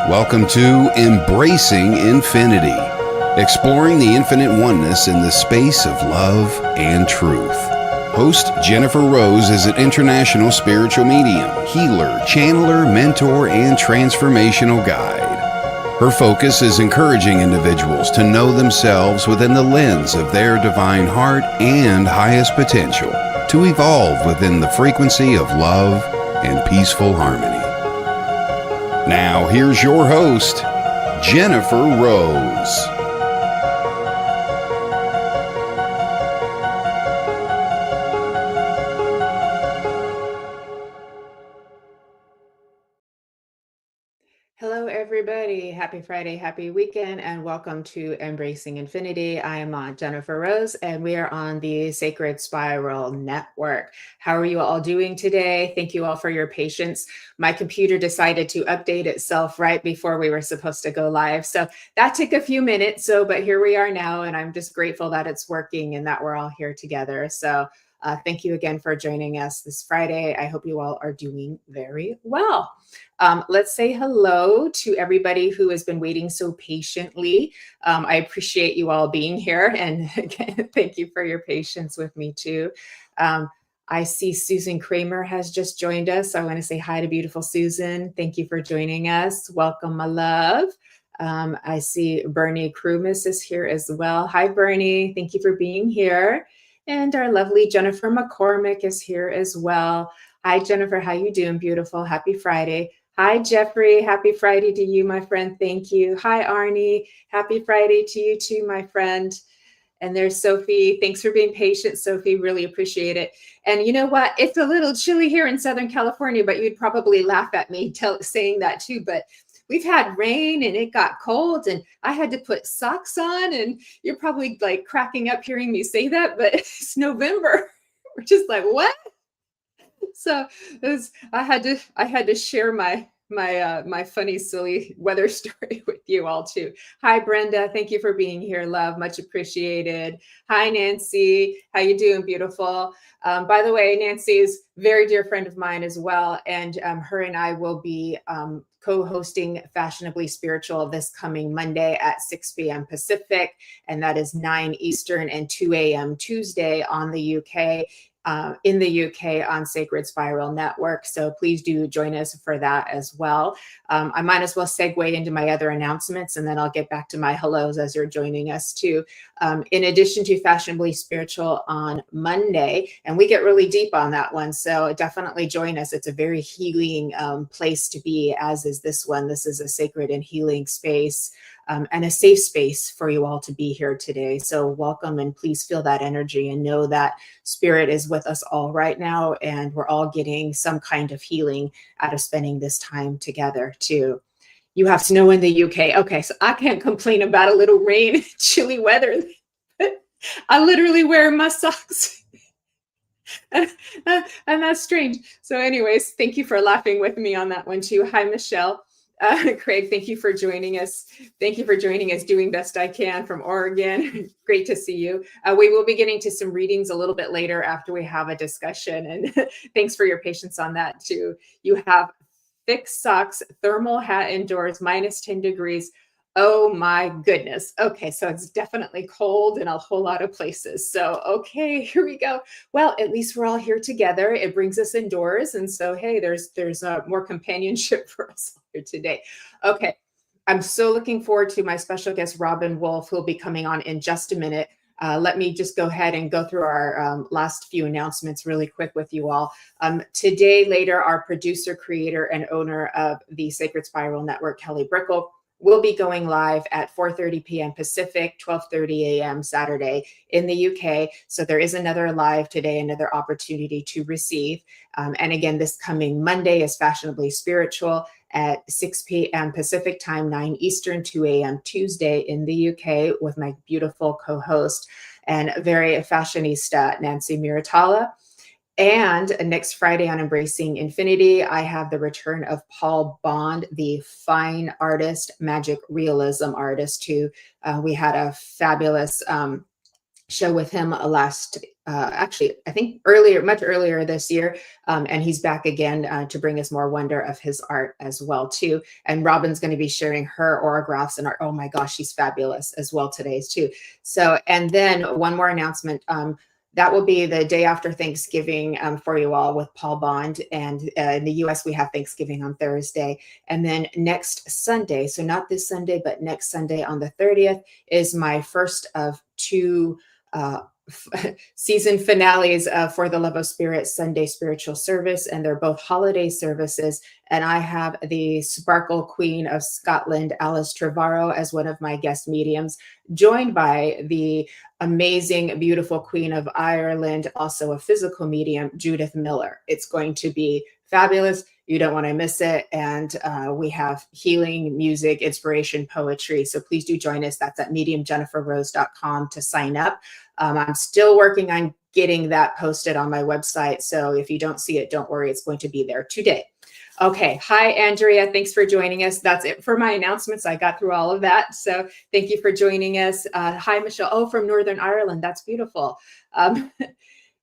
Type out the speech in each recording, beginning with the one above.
Welcome to Embracing Infinity, exploring the infinite oneness in the space of love and truth. Host Jennifer Rose is an international spiritual medium, healer, channeler, mentor, and transformational guide. Her focus is encouraging individuals to know themselves within the lens of their divine heart and highest potential, to evolve within the frequency of love and peaceful harmony. Now, here's your host, Jennifer Rose. Hello, everybody. Happy Friday, happy weekend, and welcome to Embracing Infinity. I am Jennifer Rose, and we are on the Sacred Spiral Network. How are you all doing today? Thank you all for your patience. My computer decided to update itself right before we were supposed to go live. So that took a few minutes, but here we are now, and I'm just grateful that it's working and that we're all here together. So thank you again for joining us this Friday. I hope you all are doing very well. Let's say hello to everybody who has been waiting so patiently. I appreciate you all being here, and again, thank you for your patience with me too. I see Susan Kramer has just joined us. I want to say hi to beautiful Susan. Thank you for joining us. Welcome, my love. I see Bernie Krumis is here as well. Hi, Bernie. Thank you for being here. And our lovely Jennifer McCormick is here as well. Hi, Jennifer. How you doing? Beautiful. Happy Friday. Hi, Jeffrey. Happy Friday to you, my friend. Thank you. Hi, Arnie. Happy Friday to you too, my friend. And there's Sophie. Thanks for being patient, Sophie. Really appreciate it. And you know what? It's a little chilly here in Southern California, but you'd probably laugh at me saying that too. But we've had rain and it got cold and I had to put socks on, and you're probably like cracking up hearing me say that, but it's November. We're just like, what? So I had to share my funny, silly weather story with you all too. Hi, Brenda. Thank you for being here, love. Much appreciated. Hi, Nancy. How you doing, beautiful? By the way, Nancy is a very dear friend of mine as well. And her and I will be co-hosting Fashionably Spiritual this coming Monday at 6 p.m. Pacific. And that is 9 Eastern and 2 a.m. Tuesday on the UK. In the UK on Sacred Spiral Network. So please do join us for that as well. I might as well segue into my other announcements, and then I'll get back to my hellos as you're joining us too. In addition to Fashionably Spiritual on Monday, and we get really deep on that one, so definitely join us. It's a very healing place to be, as is this one. This is a sacred and healing space. And a safe space for you all to be here today. So welcome, and please feel that energy and know that spirit is with us all right now, and we're all getting some kind of healing out of spending this time together too. You have snow in the UK. Okay, so I can't complain about a little rain, chilly weather. I literally wear my socks. And that's strange. So anyways, thank you for laughing with me on that one too. Hi, Michelle. Craig, thank you for joining us. Thank you for joining us, doing best I can from Oregon. Great to see you. We will be getting to some readings a little bit later after we have a discussion. And thanks for your patience on that too. You have thick socks, thermal hat indoors, minus 10 degrees. Oh my goodness. Okay, so it's definitely cold in a whole lot of places. So, okay, here we go. Well, at least we're all here together. It brings us indoors. And so, hey, there's more companionship for us here today. Okay, I'm so looking forward to my special guest, Robyn Wolf, who will be coming on in just a minute. Let me just go ahead and go through our last few announcements really quick with you all. Today, later, our producer, creator, and owner of the Sacred Spiral Network, Kelly Brickle, will be going live at 4:30 p.m. Pacific, 12:30 a.m. Saturday in the UK. So there is another live today, another opportunity to receive. And again, this coming Monday is Fashionably Spiritual at 6 p.m. Pacific time, 9 Eastern, 2 a.m. Tuesday in the UK with my beautiful co-host and very fashionista, Nancy Miratala. And next Friday on Embracing Infinity, I have the return of Paul Bond, the fine artist, magic realism artist, who we had a fabulous show with him last actually, I think much earlier this year. And he's back again to bring us more wonder of his art as well, too. And Robyn's going to be sharing her autographs and art. Oh my gosh, she's fabulous as well today, too. So, and then one more announcement. That will be the day after Thanksgiving for you all with Paul Bond. And in the US, we have Thanksgiving on Thursday. And then next Sunday, so not this Sunday, but next Sunday on the 30th, is my first of two season finales For the Love of Spirit Sunday spiritual service, and they're both holiday services. And I have the Sparkle Queen of Scotland, Alice Trevorrow, as one of my guest mediums, joined by the amazing, beautiful Queen of Ireland, also a physical medium, Judith Miller. It's going to be fabulous. You don't want to miss it. And we have healing, music, inspiration, poetry. So please do join us. That's at mediumjenniferrose.com to sign up. I'm still working on getting that posted on my website. So if you don't see it, don't worry. It's going to be there today. Okay. Hi, Andrea. Thanks for joining us. That's it for my announcements. I got through all of that. So thank you for joining us. Hi, Michelle. Oh, from Northern Ireland. That's beautiful.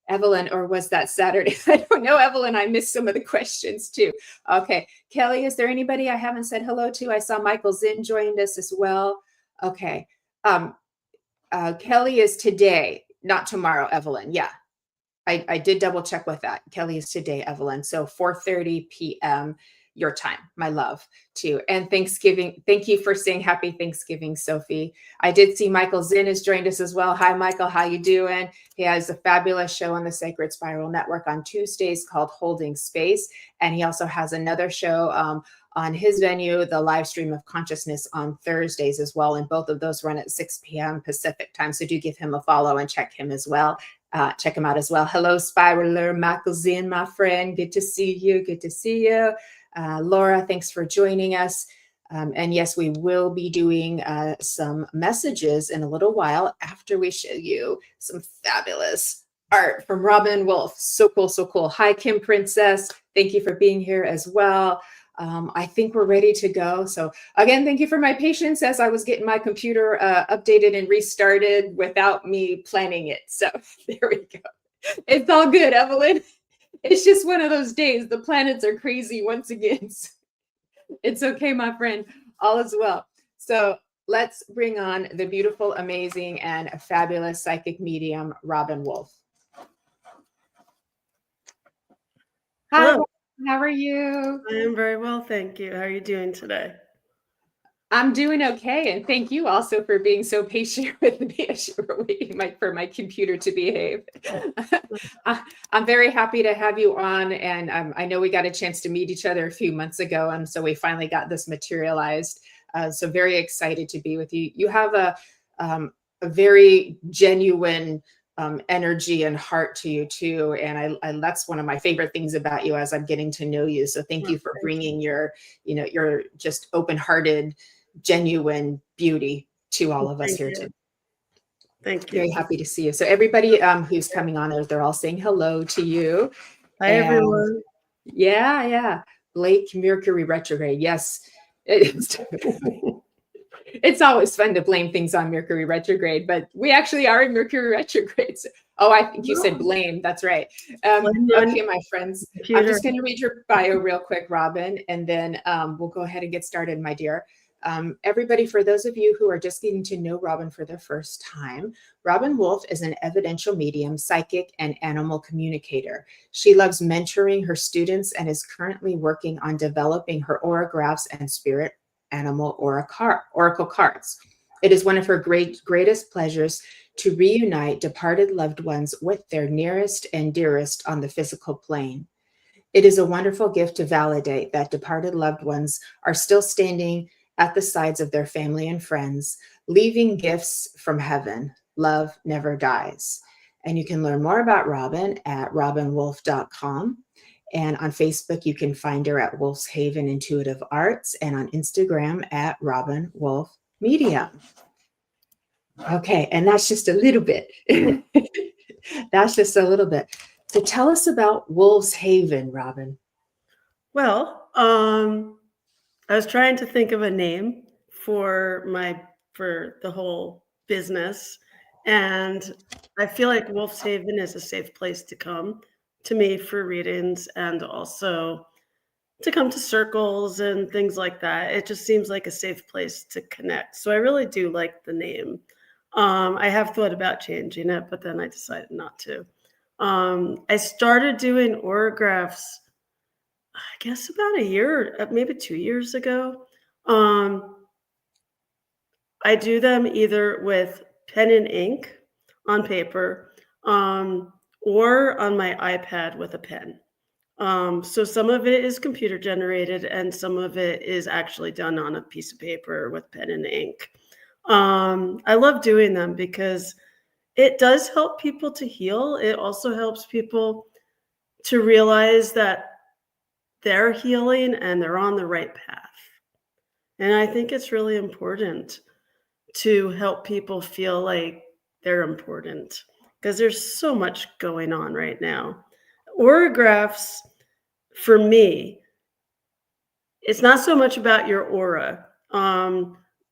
Evelyn, or was that Saturday? I don't know, Evelyn. I missed some of the questions too. Okay. Kelly, is there anybody I haven't said hello to? I saw Michael Zinn joined us as well. Okay. Kelly is today, not tomorrow, Evelyn. Yeah. I did double check with that. Kelly is today, Evelyn. So 4:30 p.m. your time, my love, too. And Thanksgiving. Thank you for saying happy Thanksgiving, Sophie. I did see Michael Zinn has joined us as well. Hi, Michael. How you doing? He has a fabulous show on the Sacred Spiral Network on Tuesdays called Holding Space. And he also has another show on his venue, the Live Stream of Consciousness, on Thursdays as well. And both of those run at 6 p.m. Pacific time. So do give him a follow and check him as well. Check him out as well. Hello, Spiraler, Michael Zinn, my friend. Good to see you. Good to see you. Laura, thanks for joining us. And yes, we will be doing some messages in a little while after we show you some fabulous art from Robyn Wolf. So cool, so cool. Hi, Kim Princess. Thank you for being here as well. I think we're ready to go. So again, thank you for my patience as I was getting my computer updated and restarted without me planning it. So there we go. It's all good, Evelyn. It's just one of those days. The planets are crazy once again. It's okay, my friend. All is well. So let's bring on the beautiful, amazing, and fabulous psychic medium, Robyn Wolf. Hi. Hello. How are you? I am very well, thank you. How are you doing today? I'm doing okay. And thank you also for being so patient with me as you were waiting for my computer to behave. I'm very happy to have you on. And I know we got a chance to meet each other a few months ago. And so we finally got this materialized. So very excited to be with you. You have a very genuine energy and heart to you too. And I that's one of my favorite things about you as I'm getting to know you. So thank you for bringing your just open-hearted, genuine beauty to all of us here today. Thank you. Very happy to see you. So everybody who's coming on, they're all saying hello to you. Hi, everyone. Yeah. Blake, Mercury retrograde. Yes. It's always fun to blame things on Mercury retrograde, but we actually are in Mercury retrograde. So, I think you said blame. That's right. Okay, my friends. I'm just going to read your bio real quick, Robyn, and then we'll go ahead and get started, my dear. Everybody, for those of you who are just getting to know Robyn for the first time, Robyn Wolf is an evidential medium, psychic, and animal communicator. She loves mentoring her students and is currently working on developing her autographs and spirit animal oracle cards. It is one of her greatest pleasures to reunite departed loved ones with their nearest and dearest on the physical plane. It is a wonderful gift to validate that departed loved ones are still standing at the sides of their family and friends, leaving gifts from heaven. Love never dies. And you can learn more about Robyn at robynwolf.com. And on Facebook, you can find her at Wolf's Haven Intuitive Arts, and on Instagram at Robyn Wolf Medium. Okay, and that's just a little bit. That's just a little bit. So tell us about Wolf's Haven, Robyn. Well, I was trying to think of a name for the whole business, and I feel like Wolf's Haven is a safe place to come to me for readings and also to come to circles and things like that. It just seems like a safe place to connect. So I really do like the name. I have thought about changing it, but then I decided not to. I started doing autographs, I guess about a year, maybe 2 years ago. I do them either with pen and ink on paper, or on my iPad with a pen. So some of it is computer generated and some of it is actually done on a piece of paper with pen and ink. I love doing them because it does help people to heal. It also helps people to realize that they're healing and they're on the right path. And I think it's really important to help people feel like they're important because there's so much going on right now. Autographs, for me, it's not so much about your aura.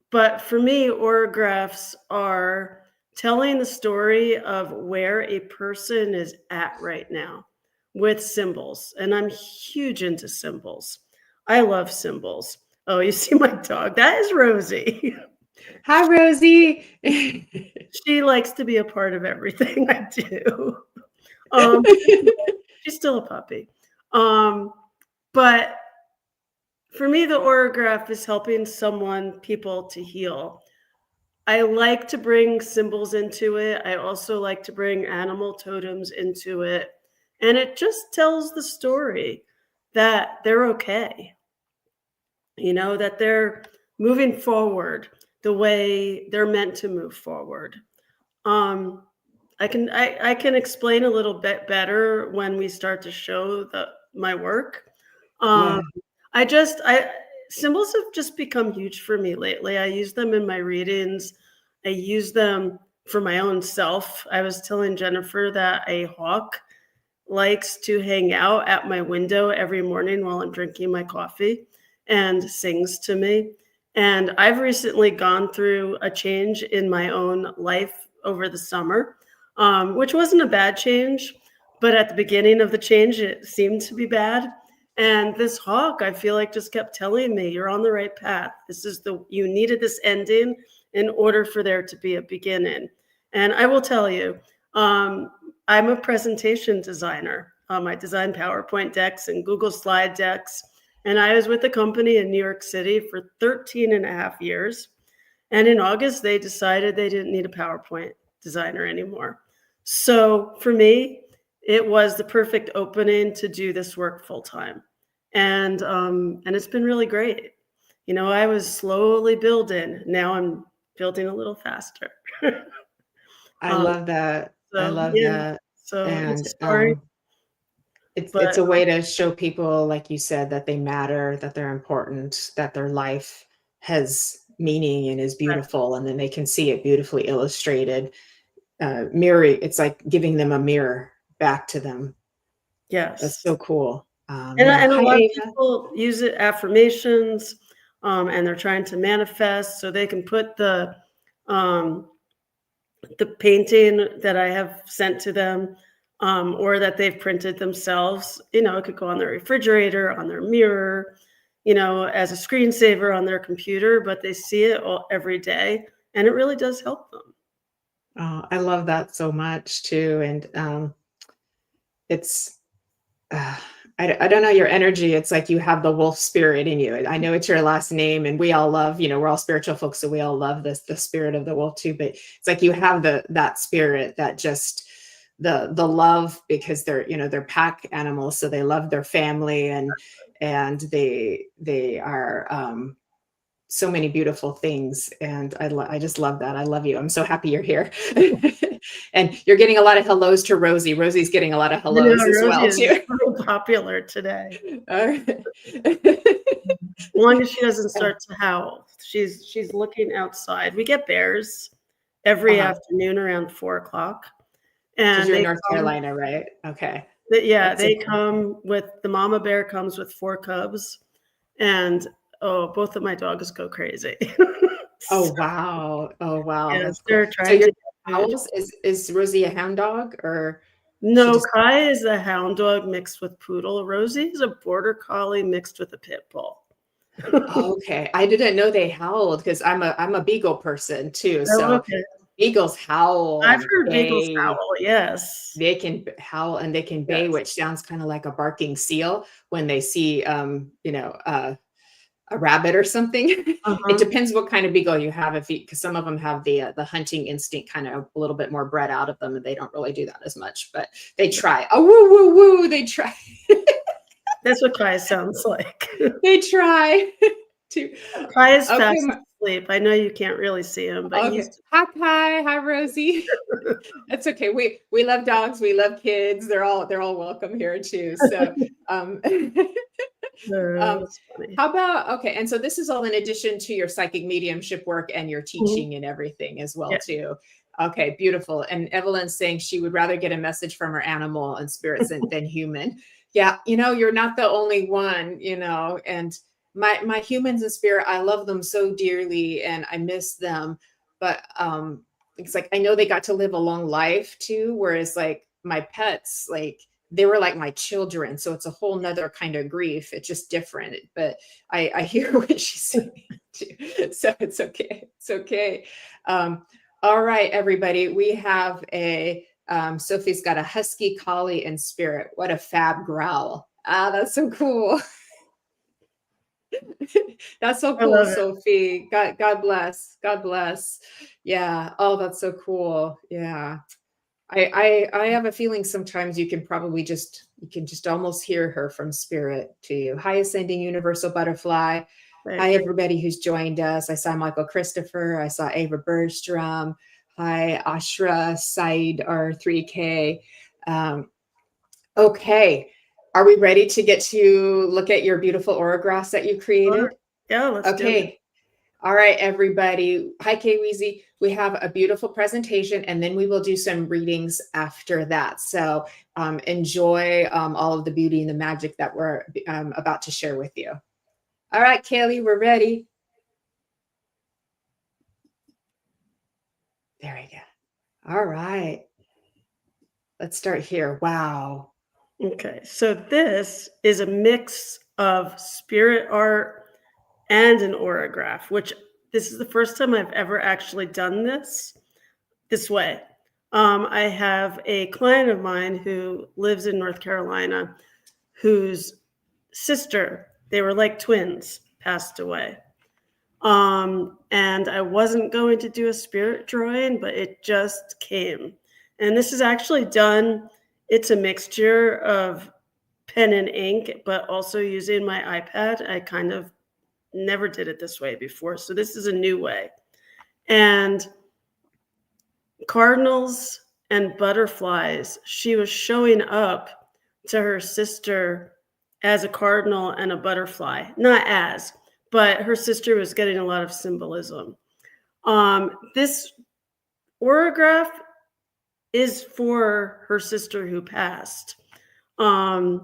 But for me, autographs are telling the story of where a person is at right now with symbols. And I'm huge into symbols. I love symbols. Oh, you see my dog? That is Rosie. Hi, Rosie. She likes to be a part of everything I do. She's still a puppy. But for me, the autograph is helping people to heal. I like to bring symbols into it. I also like to bring animal totems into it. And it just tells the story that they're okay. That they're moving forward the way they're meant to move forward. I can explain a little bit better when we start to show my work. Yeah. Symbols have just become huge for me lately. I use them in my readings. I use them for my own self. I was telling Jennifer that a hawk likes to hang out at my window every morning while I'm drinking my coffee and sings to me. And I've recently gone through a change in my own life over the summer, which wasn't a bad change, but at the beginning of the change, it seemed to be bad. And this hawk, I feel like, just kept telling me, you're on the right path. You needed this ending in order for there to be a beginning. And I will tell you, I'm a presentation designer. I design PowerPoint decks and Google slide decks. And I was with a company in New York City for 13 and a half years. And in August, they decided they didn't need a PowerPoint designer anymore. So for me, it was the perfect opening to do this work full time. And it's been really great. I was slowly building. Now I'm building a little faster. I love that. I love that. So And but it's a way to show people, like you said, that they matter, that they're important, that their life has meaning and is beautiful, and then they can see it beautifully illustrated. It's like giving them a mirror back to them. Yes, that's so cool. And a lot of people use it affirmations, and they're trying to manifest, so they can put the painting that I have sent to them, or that they've printed themselves. It could go on their refrigerator, on their mirror, as a screensaver on their computer, but they see it every day, and it really does help them. Oh, I love that so much too. And it's, I don't know, your energy. It's like you have the wolf spirit in you. I know it's your last name, and we all love, we're all spiritual folks, so we all love the spirit of the wolf too. But it's like you have that spirit, that just the love, because they're pack animals, so they love their family, and they are so many beautiful things. And I just love that. I love you. I'm so happy you're here. And you're getting a lot of hellos to Rosie. Rosie's getting a lot of hellos as well Rosie too. Is so popular today. All right. As long as she doesn't start to howl. She's looking outside. We get bears every afternoon around 4:00. And you're in North Carolina, right? Okay. They come with, the mama bear comes with 4 cubs, and both of my dogs go crazy. Oh wow. Yes, That's cool. they're trying to get owls? Is Rosie a hound dog, or she No, just Kai is a hound dog mixed with poodle. Rosie is a border collie mixed with a pit bull. okay. I didn't know they howled because I'm a beagle person too. Oh, So okay. beagles howl I've and heard beagles bay. howl, yes. They can howl and they can bay, Yes. which sounds kind of like a barking seal when they see a rabbit or something. It Uh-huh. depends what kind of beagle you have, because some of them have the hunting instinct kind of a little bit more bred out of them, and they don't really do that as much, but they try. Oh, woo, woo, woo, they try. That's what Kai sounds like. They try to. Kai is Okay, fast asleep. I know you can't really see him, but okay. Hi, Rosie. That's okay. We love dogs. We love kids. They're all welcome here too. So, that's funny. how about, okay, and so this is all in addition to your psychic mediumship work and your teaching and everything as well, Yeah. too. Okay, beautiful. And Evelyn's saying she would rather get a message from her animal and spirits than human. Yeah, you're not the only one, and my humans and spirit, I love them so dearly and I miss them. But it's like I know they got to live a long life too, whereas like my pets, like they were like my children. So it's a whole nother kind of grief. It's just different. But I hear what she's saying too. So it's okay. It's okay. All right, everybody. We have Sophie's got a husky collie in spirit. What a fab growl. Ah, that's so cool. That's so cool, Sophie. God bless. God bless. Yeah. Oh, that's so cool. Yeah. I have a feeling sometimes you can just almost hear her from spirit to you. Hi, Ascending Universal Butterfly. Hi, everybody who's joined us. I saw Michael Christopher. I saw Ava Bergstrom. Hi, Ashra Said R3K. Okay. Are we ready to get to look at your beautiful auragraphs that you created? Yeah, let's do it. All right, everybody. Hi, Kay Weezy. We have a beautiful presentation, and then we will do some readings after that. So enjoy all of the beauty and the magic that we're about to share with you. All right, Kaylee, we're ready. There we go. All right. Let's start here. Wow. Okay, so this is a mix of spirit art and an aurograph, which this is the first time I've ever actually done this way. I have a client of mine who lives in North Carolina whose sister, they were like twins, passed away. And I wasn't going to do a spirit drawing, but it just came. And this is actually done, it's a mixture of pen and ink, but also using my iPad. I kind of never did it this way before. So this is a new way. And cardinals and butterflies, she was showing up to her sister as a cardinal and a butterfly. Not as, but her sister was getting a lot of symbolism. This aurograph is for her sister who passed. And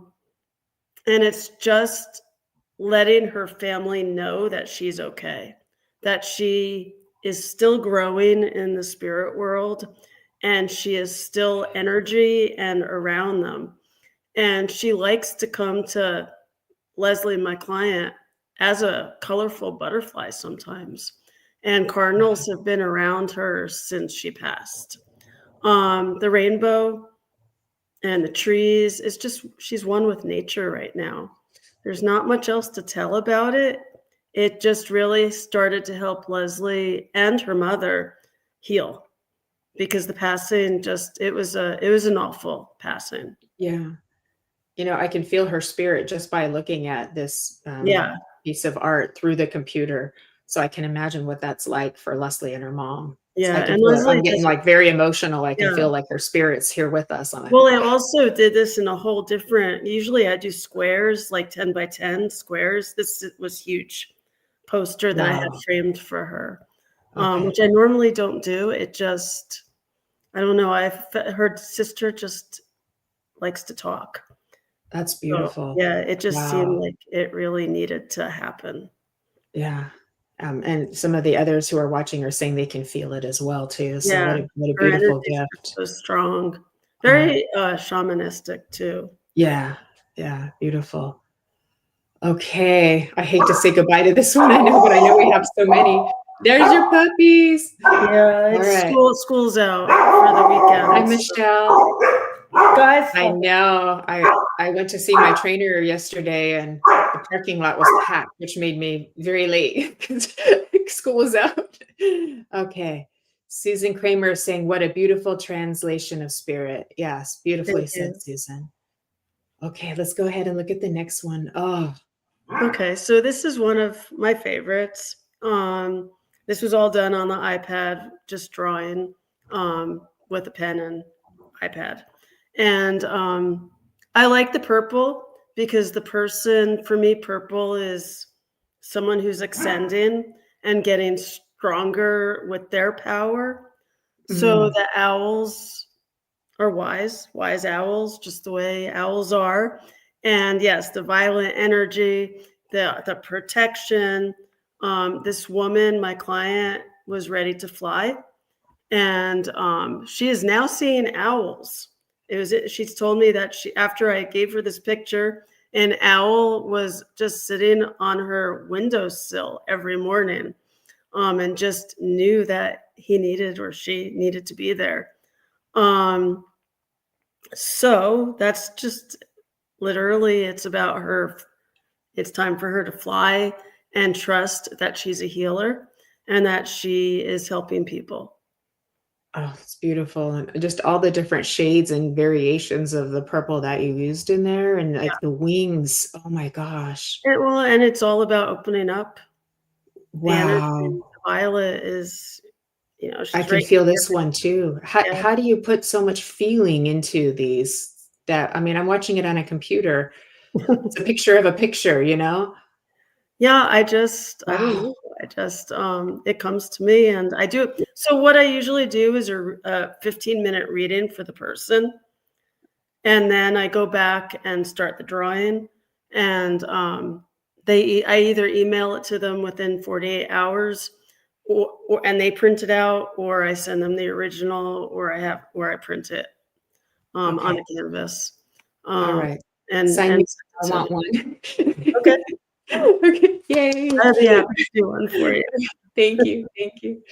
it's just letting her family know that she's okay, that she is still growing in the spirit world, and she is still energy and around them. And she likes to come to Leslie, my client, as a colorful butterfly sometimes. And cardinals have been around her since she passed. The rainbow and the trees, it's just, she's one with nature right now. There's not much else to tell about it. It just really started to help Leslie and her mother heal, because the passing it was an awful passing. Yeah. I can feel her spirit just by looking at this piece of art through the computer. So I can imagine what that's like for Leslie and her mom. Yeah, and Leslie, I'm getting like very emotional. I can feel like her spirit's here with us. Well, I also did this in a whole different, usually I do squares, like 10 by 10 squares. This was huge poster that I had framed for her, which I normally don't do. It just, I don't know. Her sister just likes to talk. That's beautiful. So, yeah, it just seemed like it really needed to happen. Yeah. And some of the others who are watching are saying they can feel it as well too. So Yeah, what a her beautiful energy is gift. so strong. Oh, Very shamanistic too. yeah, yeah, beautiful. Okay, I hate to say goodbye to this one. I know, but I know we have so many. There's your puppies. Yeah, All it's right. school's out for the Hi, weekend. Michelle. Guys, I know. I went to see my trainer yesterday, and the parking lot was packed, which made me very late because school was out. Okay. Susan Kramer is saying, "What a beautiful translation of spirit." Yes, beautifully thank said, you. Susan. Okay, let's go ahead and look at the next one. Oh, Okay, so this is one of my favorites. This was all done on the iPad, just drawing with a pen and iPad. And I like the purple because the person, for me, purple is someone who's ascending and getting stronger with their power. So mm, the owls are wise owls, just the way owls are. And yes, the violent energy, the protection. This woman, my client, was ready to fly, and she is now seeing owls. She's told me that after I gave her this picture, an owl was just sitting on her windowsill every morning, and just knew that he needed or she needed to be there. Um, so that's just literally, it's about her. It's time for her to fly and trust that she's a healer and that she is helping people. oh, it's beautiful. And just all the different shades and variations of the purple that you used in there, and like the wings. Oh my gosh. And it's all about opening up the energy. Wow. Violet is, I she's can right feel here. this one too. How Yeah. how do you put so much feeling into these that I mean, I'm watching it on a computer. It's a picture of a picture, you know? Yeah, I don't Wow. know. It comes to me and I do. So what I usually do is a 15-minute reading for the person. And then I go back and start the drawing, and I either email it to them within 48 hours, and they print it out, or I send them the original, or I print it on Okay. a canvas, All um, right. and Sign me. and I send it want to one. Okay, Okay. Yay. I'd be happy to do one for you. Thank you. Thank you.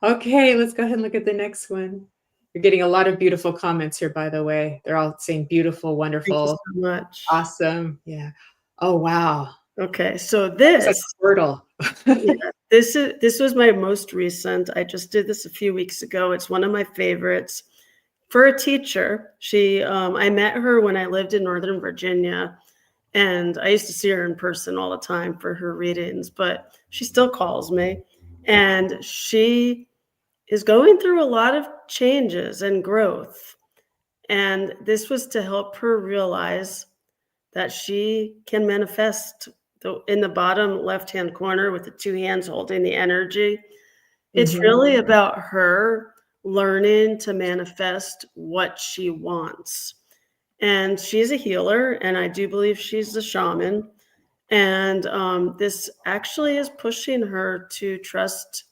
Okay, let's go ahead and look at the next one. You're getting a lot of beautiful comments here, by the way. They're all saying beautiful, Thank you wonderful, so much. awesome. Yeah. Oh, wow. Okay, so It's like this a turtle. yeah, this was my most recent. I just did this a few weeks ago. It's one of my favorites. For a teacher, I met her when I lived in Northern Virginia, and I used to see her in person all the time for her readings, but she still calls me, and she is going through a lot of changes and growth. And this was to help her realize that she can manifest in the bottom left-hand corner with the two hands holding the energy. It's Mhm. really about her learning to manifest what she wants. And she's a healer, and I do believe she's a shaman. And this actually is pushing her to trust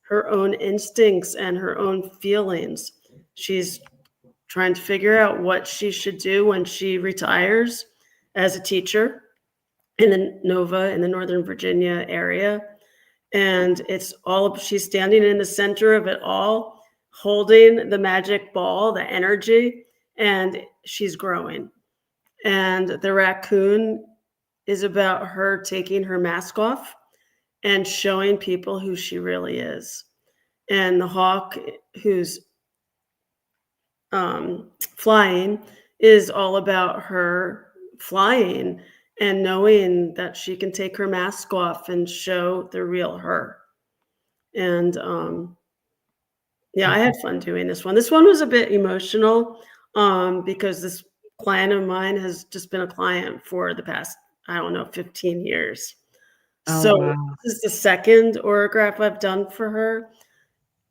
her own instincts and her own feelings. She's trying to figure out what she should do when she retires as a teacher in the Nova in the Northern Virginia area. And she's standing in the center of it all, holding the magic ball, the energy, and she's growing. And the raccoon is about her taking her mask off and showing people who she really is. And the hawk, who's flying, is all about her flying and knowing that she can take her mask off and show the real her. And yeah, I had fun doing this one. This one was a bit emotional because this client of mine has just been a client for the past, I don't know, 15 years. Oh, So wow. this is the second orograph I've done for her.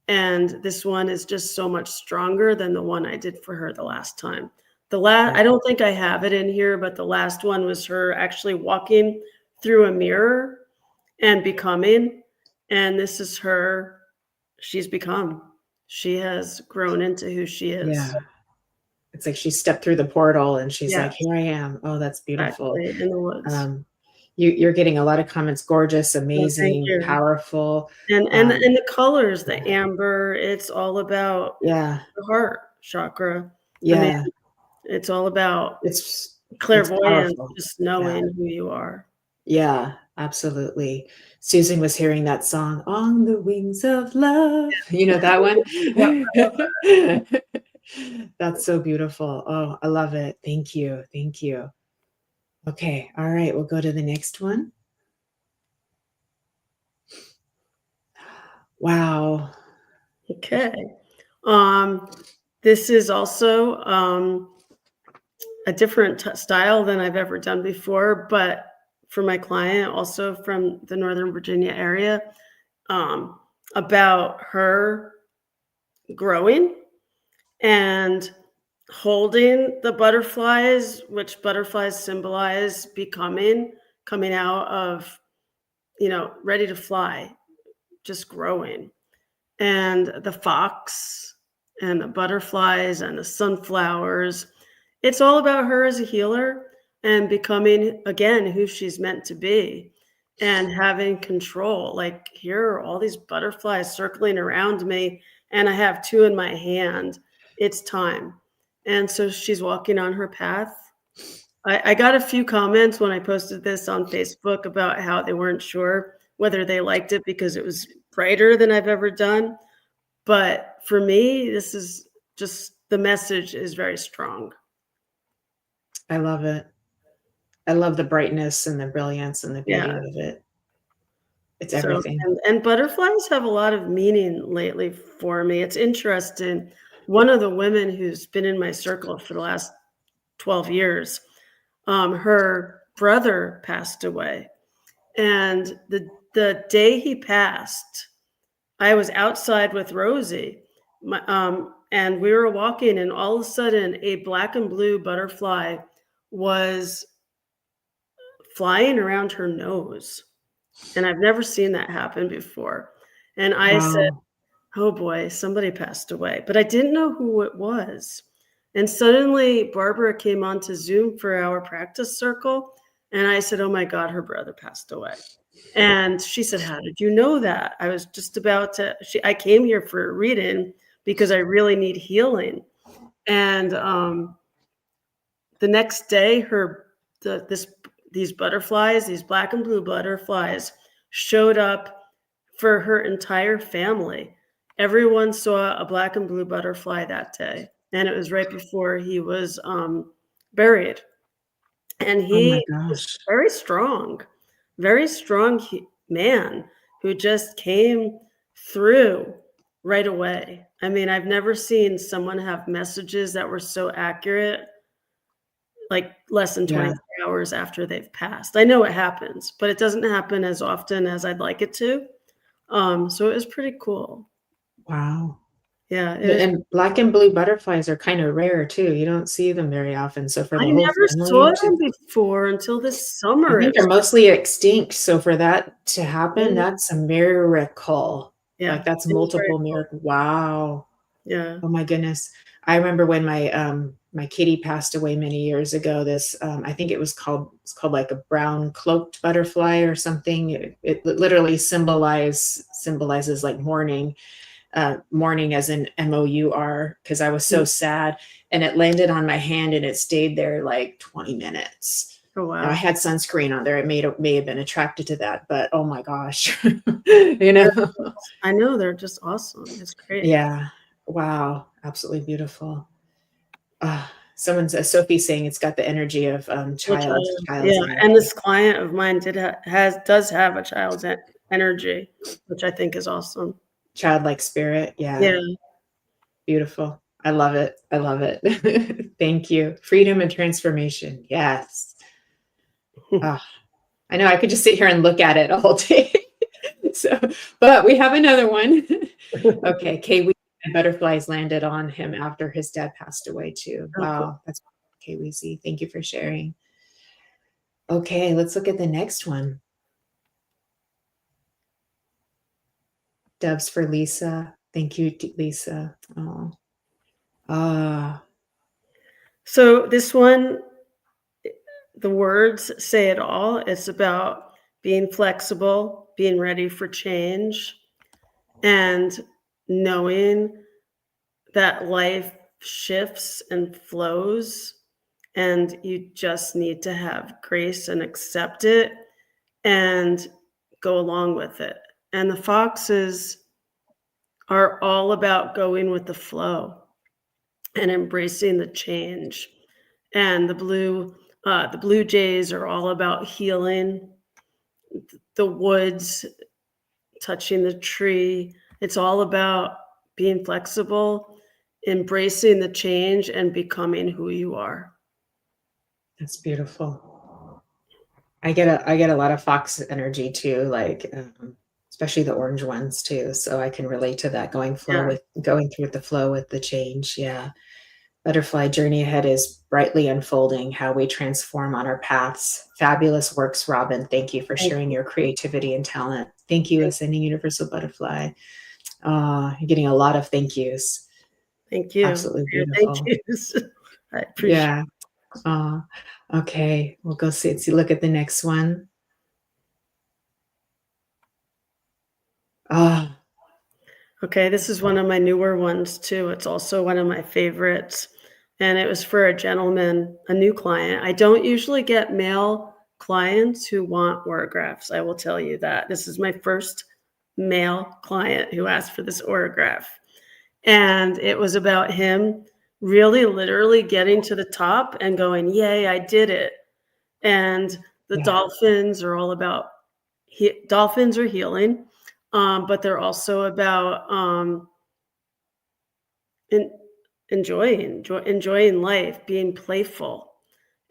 And this one is just so much stronger than the one I did for her the last time. I don't think I have it in here, but the last one was her actually walking through a mirror and becoming. And this is her, she's become. She has grown into who she is. Yeah. It's like she stepped through the portal and she's like, Yes. here I am. Oh, that's beautiful. Exactly, in the woods. You're getting a lot of comments. Gorgeous, Thank amazing, you. powerful. And the colors, the amber, it's all about Yeah. the heart chakra. I mean, Yeah. it's all about It's clairvoyance, powerful. just knowing who you are. Yeah, absolutely. Susan was hearing that song, On the Wings of Love. You know that one? Yep. That's so beautiful. Oh, I love it. Thank you. Thank you. Okay. All right. We'll go to the next one. Wow. Okay. This is also a different style than I've ever done before, but for my client, also from the Northern Virginia area, about her growing and holding the butterflies, which butterflies symbolize becoming, coming out of, ready to fly, just growing. And the fox and the butterflies and the sunflowers, it's all about her as a healer and becoming, again, who she's meant to be and having control. Like, here are all these butterflies circling around me, and I have 2 in my hand. It's time. And so she's walking on her path. I got a few comments when I posted this on Facebook about how they weren't sure whether they liked it because it was brighter than I've ever done. But for me, this is just, the message is very strong. I love it. I love the brightness and the brilliance and the beauty of it. It's everything. And butterflies have a lot of meaning lately for me. It's interesting. One of the women who's been in my circle for the last 12 years, her brother passed away. And the day he passed, I was outside with Rosie, and we were walking, and all of a sudden a black and blue butterfly was flying around her nose. And I've never seen that happen before. And I said, oh boy, somebody passed away. But I didn't know who it was. And suddenly Barbara came onto Zoom for our practice circle. And I said, oh my God, her brother passed away. And she said, how did you know that? I was just about to, I came here for a reading because I really need healing. And the next day, these butterflies, these black and blue butterflies, showed up for her entire family. Everyone saw a black and blue butterfly that day. And it was right before he was buried. And he was very strong man who just came through right away. I mean, I've never seen someone have messages that were so accurate, like less than 24 hours after they've passed. I know it happens, but it doesn't happen as often as I'd like it to. So it was pretty cool. Wow. Yeah. And black and blue butterflies are kind of rare too. You don't see them very often. So for the I whole never family saw them before until this summer. I think they're mostly extinct. So for that to happen, that's a miracle. Yeah. Like that's multiple miracles. Wow. Yeah. Oh my goodness. I remember when my kitty passed away many years ago. This I think it's called like a brown cloaked butterfly or something. It literally symbolizes like mourning as in MOUR, because I was so sad, and it landed on my hand and it stayed there like 20 minutes. Oh wow. Now, I had sunscreen on there. It may have been attracted to that, but oh my gosh. You know, I know, they're just awesome. It's great. Yeah. Wow. Absolutely beautiful. Someone says, Sophie's saying it's got the energy of child. Yeah. And this client of mine does have a child's energy, which I think is awesome. Childlike spirit. Yeah. Beautiful. I love it. I love it. Thank you. Freedom and transformation. Yes. I know I could just sit here and look at it all day. But we have another one. Okay. K-Weezy, butterflies landed on him after his dad passed away too. Wow. That's K-Weezy. Thank you for sharing. Okay. Let's look at the next one. Doves for Lisa. Thank you, Lisa. Oh. So this one, the words say it all. It's about being flexible, being ready for change, and knowing that life shifts and flows, and you just need to have grace and accept it and go along with it. And the foxes are all about going with the flow and embracing the change. And the blue jays are all about healing the woods, touching the tree. It's all about being flexible, embracing the change, and becoming who you are. That's beautiful. I get a lot of fox energy too, like especially the orange ones too. So I can relate to that, going through with the flow with the change. Yeah. Butterfly journey ahead is brightly unfolding, how we transform on our paths. Fabulous works, Robyn. Thank you for sharing your creativity and talent. Thank you, Ascending Universal Butterfly. You're getting a lot of thank yous. Thank you. Absolutely beautiful. Thank yous. I appreciate it. Okay, we'll go see. Look at the next one. Okay, this is one of my newer ones too. It's also one of my favorites. And it was for a gentleman, a new client. I don't usually get male clients who want autographs. I will tell you that. This is my first male client who asked for this autograph. And it was about him really literally getting to the top and going, yay, I did it. And the dolphins are all about, dolphins are healing. But they're also about enjoying life, being playful.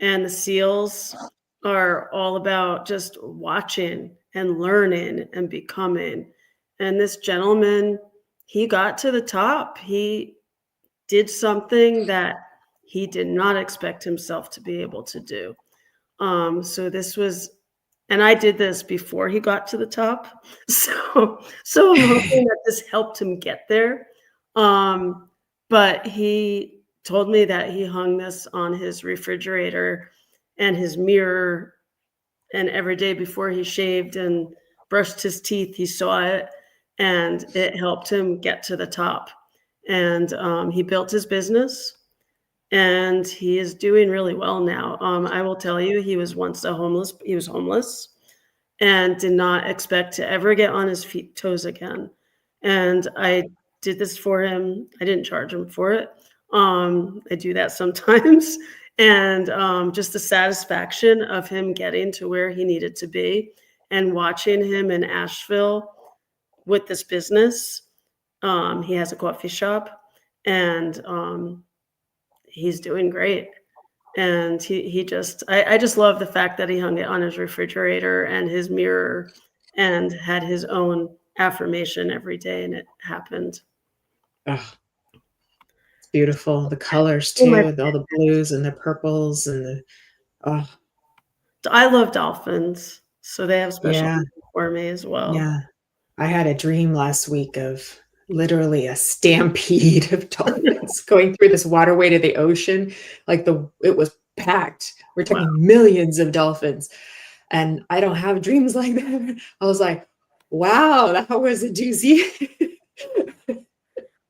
And the seals are all about just watching and learning and becoming. And this gentleman, he got to the top. He did something that he did not expect himself to be able to do. So this was, and I did this before he got to the top. So I'm hoping that this helped him get there. But he told me that he hung this on his refrigerator and his mirror, and every day before he shaved and brushed his teeth, he saw it, and it helped him get to the top. And he built his business, and he is doing really well now. I will tell you, he was once homeless and did not expect to ever get on his toes again. And I did this for him. I didn't charge him for it. I do that sometimes. And just the satisfaction of him getting to where he needed to be and watching him in Asheville with this business. He has a coffee shop, and he's doing great. And I just love the fact that he hung it on his refrigerator and his mirror and had his own affirmation every day, and it happened. Oh, it's beautiful. The colors too, all the blues and the purples and I love dolphins, so they have special meaning for me as well. Yeah. I had a dream last week of literally a stampede of dolphins going through this waterway to the ocean. Like it was packed. We're talking millions of dolphins. And I don't have dreams like that. I was like, wow, that was a doozy.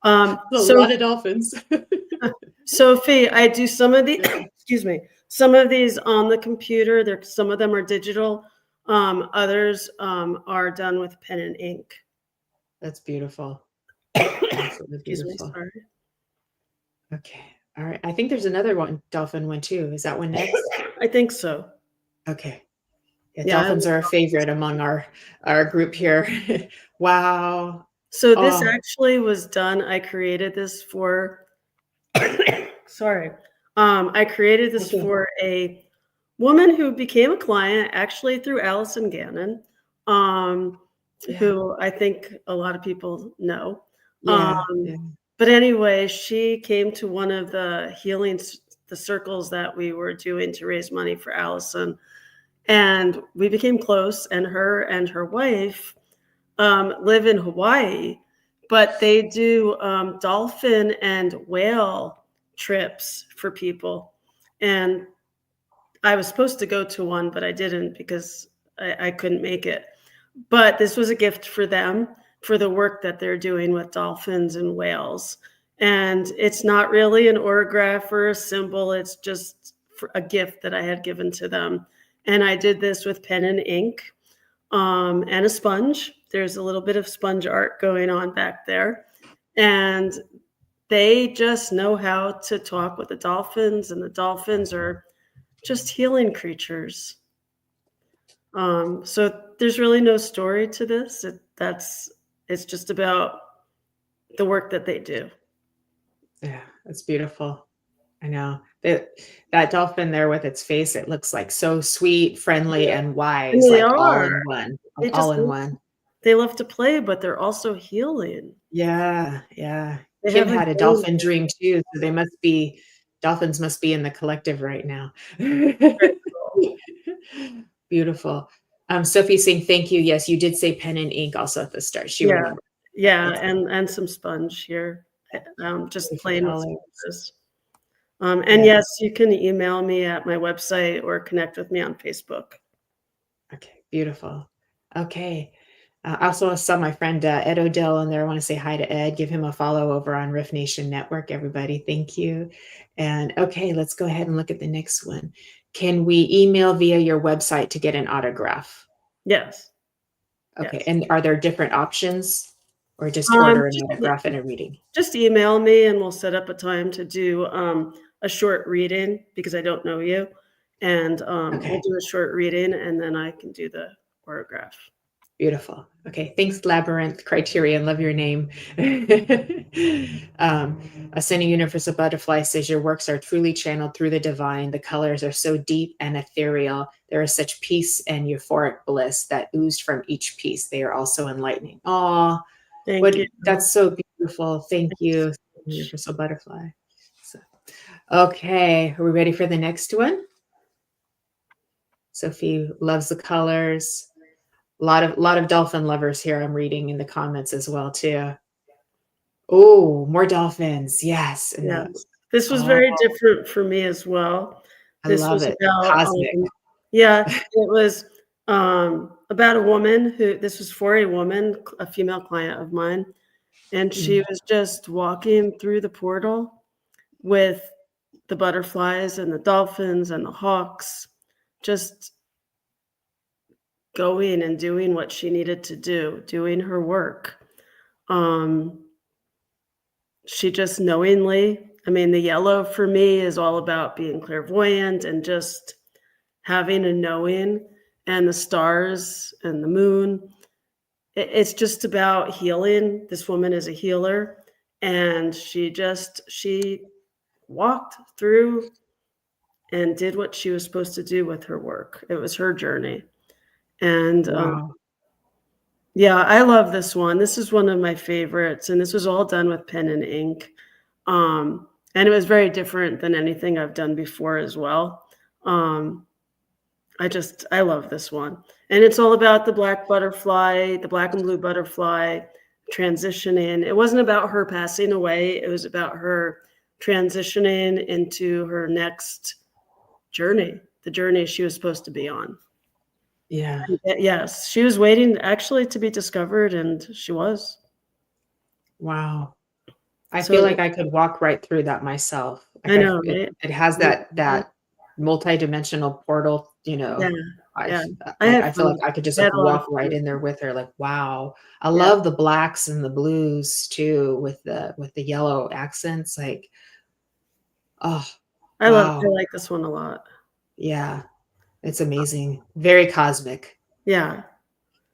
A lot of dolphins. Sophie, I do some of the, excuse me, some of these on the computer. Some of them are digital. Others are done with pen and ink. That's beautiful. Excuse me, sorry. Okay. All right. I think there's another dolphin one too. Is that one next? I think so. Okay. Yeah, dolphins are a favorite among our group here. Wow. So this actually was done. I created this for, sorry. I created this for a woman who became a client actually through Allison Gannon, who I think a lot of people know. But anyway, she came to one of the the circles that we were doing to raise money for Allison. And we became close, and her wife live in Hawaii, but they do dolphin and whale trips for people. And I was supposed to go to one, but I didn't because I couldn't make it. But this was a gift for them for the work that they're doing with dolphins and whales. And it's not really an orograph or a symbol. It's just a gift that I had given to them. And I did this with pen and ink and a sponge. There's a little bit of sponge art going on back there. And they just know how to talk with the dolphins, and the dolphins are just healing creatures. So there's really no story to this. It's just about the work that they do. Yeah, that's beautiful. I know that dolphin there with its face, it looks like so sweet, friendly, Yeah. and And wise, they like all are. in one, They like all just in one. they love to play, but they're also healing. Yeah, yeah. They Kim have a had a game. dolphin dream too, so dolphins must be in the collective right now. Beautiful. Sophie saying thank you. Yes, you did say pen and ink also at the start. She Yeah, remembered. yeah, That's and some sponge here, just beautiful plain with colors. sponges. And Yeah. yes, you can email me at my website or connect with me on Facebook. Okay, beautiful. Okay. I also saw my friend Ed Odell on there. I want to say hi to Ed. Give him a follow over on Riff Nation Network, everybody. Thank you. And okay, let's go ahead and look at the next one. Can we email via your website to get an autograph? Yes. Okay. Yes. And are there different options, or just order an autograph and a reading? Just email me and we'll set up a time to do a short reading because I don't know you. And we'll do a short reading and then I can do the autograph. Beautiful. Okay. Thanks, Labyrinth Criterion. Love your name. Ascending Universal Butterfly says your works are truly channeled through the divine. The colors are so deep and ethereal. There is such peace and euphoric bliss that oozed from each piece. They are also enlightening. Oh, Thank you. That's so beautiful. Thank you, Universal Butterfly. So, okay. Are we ready for the next one? Sophie loves the colors. A lot of dolphin lovers here. I'm reading in the comments as well too. Oh, more dolphins. Yes. And Yes. This was very different for me as well. I This love was it. about Cosmic. it was about a woman this was for a woman, a female client of mine, and she was just walking through the portal with the butterflies and the dolphins and the hawks, just going and doing what she needed to do, doing her work. She just knowingly, I mean, the yellow for me is all about being clairvoyant and just having a knowing, and the stars and the moon. It's just about healing. This woman is a healer, and she walked through and did what she was supposed to do with her work. It was her journey. And Wow. yeah, I love this one. This is one of my favorites, and this was all done with pen and ink. And it was very different than anything I've done before as well. I love this one. And it's all about the black butterfly, the black and blue butterfly transitioning. It wasn't about her passing away. It was about her transitioning into her next journey, the journey she was supposed to be on. Yeah. Yes, she was waiting actually to be discovered, and she was. Wow. I feel like I could walk right through that myself. Like I know, right? it has that multi-dimensional portal, you know. Yeah. I feel like I could just like walk right in there with her. Like, wow. I love the blacks and the blues too, with the yellow accents. Like, oh, I like this one a lot. Yeah. It's amazing. Very cosmic. Yeah.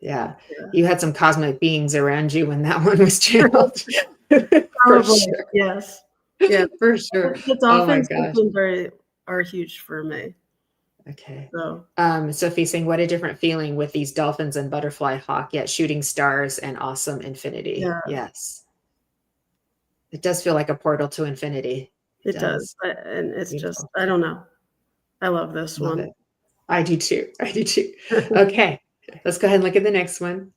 Yeah. You had some cosmic beings around you when that one was channeled. Probably. Sure. Yes. Yeah, for sure. The dolphins are huge for me. Okay. So Sophie saying, what a different feeling with these dolphins and butterfly hawk, yet shooting stars and awesome infinity. Yeah. Yes. It does feel like a portal to infinity. It does. And it's beautiful. I don't know. I love this one. It. I do too. Okay. Let's go ahead and look at the next one.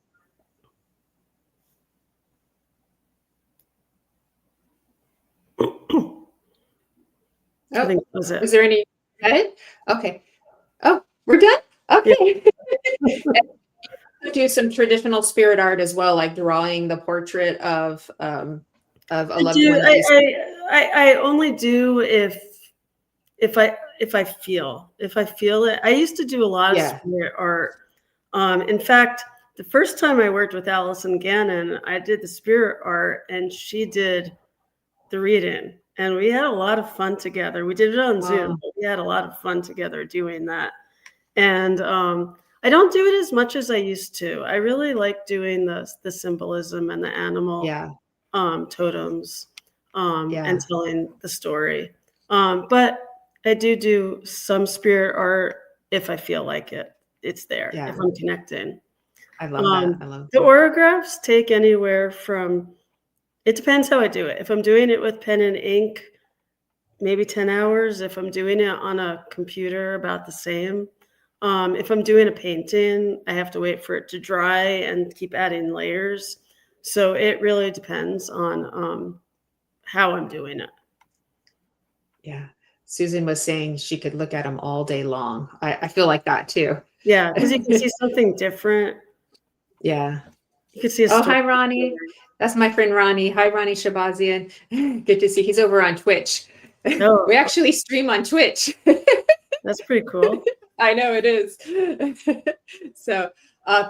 I think that was is it. there any? Got it? Okay. Oh, we're done? Okay. Do some traditional spirit art as well, like drawing the portrait of a loved one that you I only do if I feel it. I used to do a lot of Yeah. spirit art. In fact, the first time I worked with Allison Gannon, I did the spirit art and she did the read-in, and we had a lot of fun together. We did it on Zoom, but we had a lot of fun together doing that. And I don't do it as much as I used to. I really like doing the symbolism and the animal Yeah. totems Yeah. and telling the story. But I do some spirit art if I feel like it. It's there Yeah. if I'm connecting. I love that. I love The that. autographs take anywhere from, it depends how I do it. If I'm doing it with pen and ink, maybe 10 hours. If I'm doing it on a computer, about the same. If I'm doing a painting, I have to wait for it to dry and keep adding layers. So it really depends on how I'm doing it. Yeah. Susan was saying she could look at them all day long. I feel like that too. Yeah, because you can see something different. Yeah. You can see a Oh, story. hi, Ronnie. That's my friend Ronnie. Hi, Ronnie Shabazian. Good to see. He's over on Twitch. Oh, We actually stream on Twitch. that's pretty cool. I know it is. So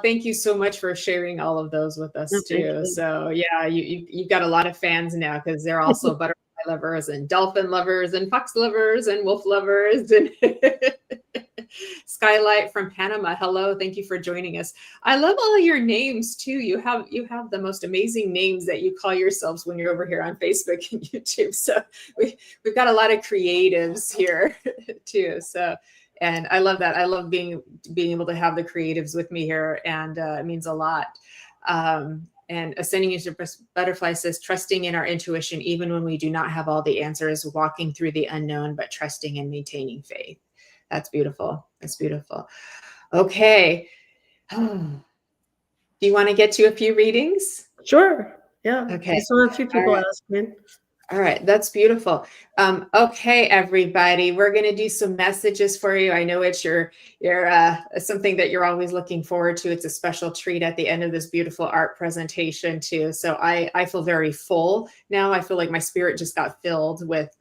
thank you so much for sharing all of those with us too. So yeah, you've got a lot of fans now because they're also butterfly lovers and dolphin lovers and fox lovers and wolf lovers and Skylight from Panama. Hello, thank you for joining us. I love all of your names too. You have the most amazing names that you call yourselves when you're over here on Facebook and YouTube. So we've got a lot of creatives here too. So. And I love that. I love being able to have the creatives with me here, and it means a lot. And Ascending into Butterfly says, trusting in our intuition, even when we do not have all the answers, walking through the unknown, but trusting and maintaining faith. That's beautiful. That's beautiful. Okay. Do you want to get to a few readings? Sure. Yeah. Okay. I saw a few people ask me. All right, that's beautiful. Okay, everybody, we're going to do some messages for you. I know it's your something that you're always looking forward to. It's a special treat at the end of this beautiful art presentation too. So I feel very full now. I feel like my spirit just got filled with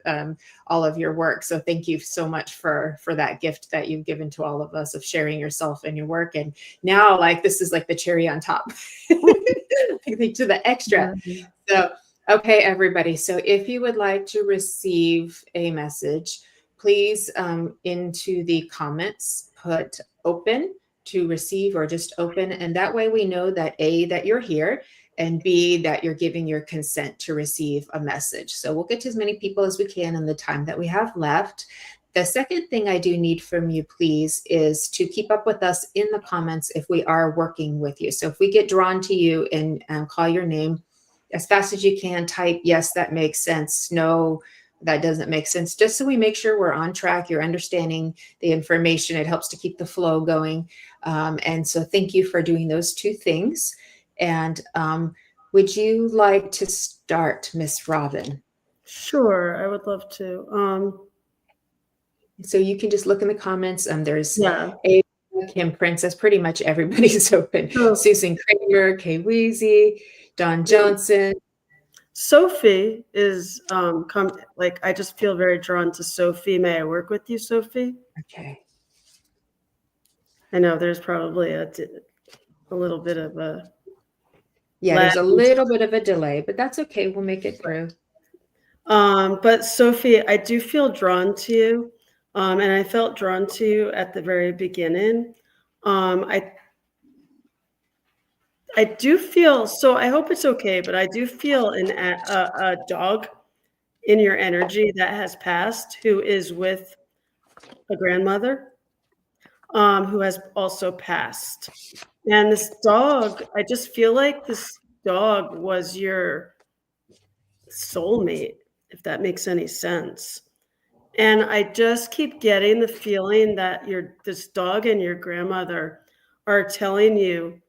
all of your work. So thank you so much for that gift that you've given to all of us of sharing yourself and your work. And now, like, this is like the cherry on top, I think, to the extra. So. Okay, everybody. So if you would like to receive a message, please into the comments, put open to receive or just open. And that way we know that A, that you're here, and B, that you're giving your consent to receive a message. So we'll get to as many people as we can in the time that we have left. The second thing I do need from you, please, is to keep up with us in the comments if we are working with you. So if we get drawn to you and call your name, as fast as you can, type, yes, that makes sense. No, that doesn't make sense. Just so we make sure we're on track, you're understanding the information. It helps to keep the flow going. And so thank you for doing those two things. And would you like to start, Miss Robyn? Sure, I would love to. So you can just look in the comments. There's Yeah. Kim Princess, pretty much everybody's open. Oh. Susan Kramer, Kay Weezy, Don Johnson. Sophie is like, I just feel very drawn to Sophie. May I work with you, Sophie? Okay. I know there's probably a little bit of a there's a little bit of a delay, but that's okay. We'll make it through. But Sophie, I do feel drawn to you. And I felt drawn to you at the very beginning. I do feel, so I hope it's okay, but I do feel a dog in your energy that has passed, who is with a grandmother, who has also passed. And this dog, I just feel like this dog was your soulmate, if that makes any sense. And I just keep getting the feeling that this dog and your grandmother are telling you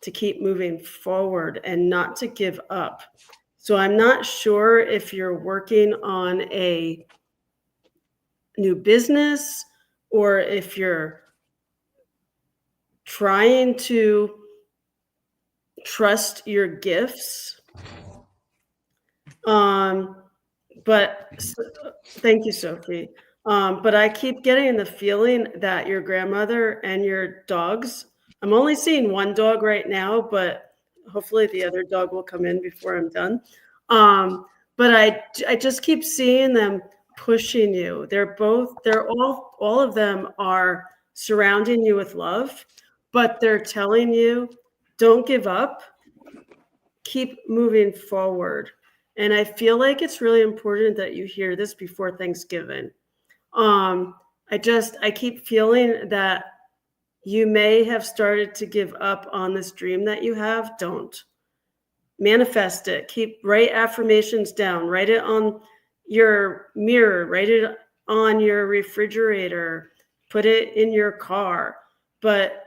to keep moving forward and not to give up. So I'm not sure if you're working on a new business, or if you're trying to trust your gifts. But thank you, Sophie. But I keep getting the feeling that your grandmother and your dogs, I'm only seeing one dog right now, but hopefully the other dog will come in before I'm done. But I just keep seeing them pushing you. All of them are surrounding you with love, but they're telling you, don't give up, keep moving forward. And I feel like it's really important that you hear this before Thanksgiving. I keep feeling that you may have started to give up on this dream that you have. Don't. Manifest it. Write affirmations down. Write it on your mirror. Write it on your refrigerator. Put it in your car. But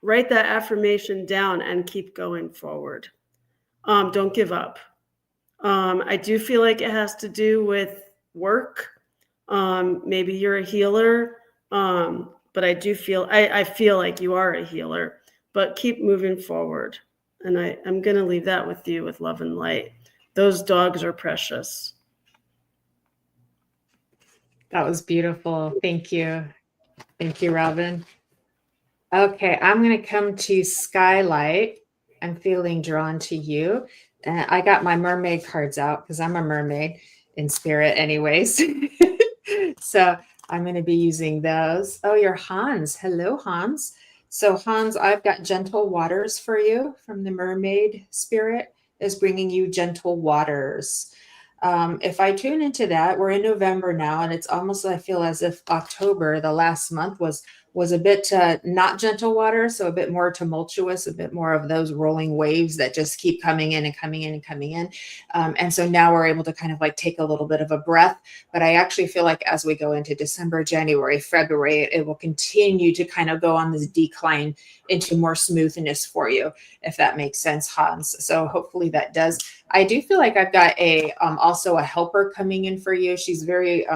write that affirmation down and keep going forward. Don't give up. I do feel like it has to do with work. Maybe you're a healer, but I feel like you are a healer, but keep moving forward. And I'm going to leave that with you with love and light. Those dogs are precious. That was beautiful. Thank you. Thank you, Robyn. Okay, I'm going to come to Skylight. I'm feeling drawn to you. I got my mermaid cards out because I'm a mermaid in spirit anyways. So I'm going to be using those. Oh, you're Hans. Hello, Hans. So Hans, I've got gentle waters for you from the mermaid spirit is bringing you gentle waters. If I tune into that, we're in November now, and it's almost, I feel as if October, the last month, was a bit not gentle water, so a bit more tumultuous, a bit more of those rolling waves that just keep coming in and coming in and coming in. And so now we're able to kind of like take a little bit of a breath. But I actually feel like as we go into December, January, February, it will continue to kind of go on this decline into more smoothness for you, if that makes sense, Hans. So hopefully that does. I do feel like I've got also a helper coming in for you. She's very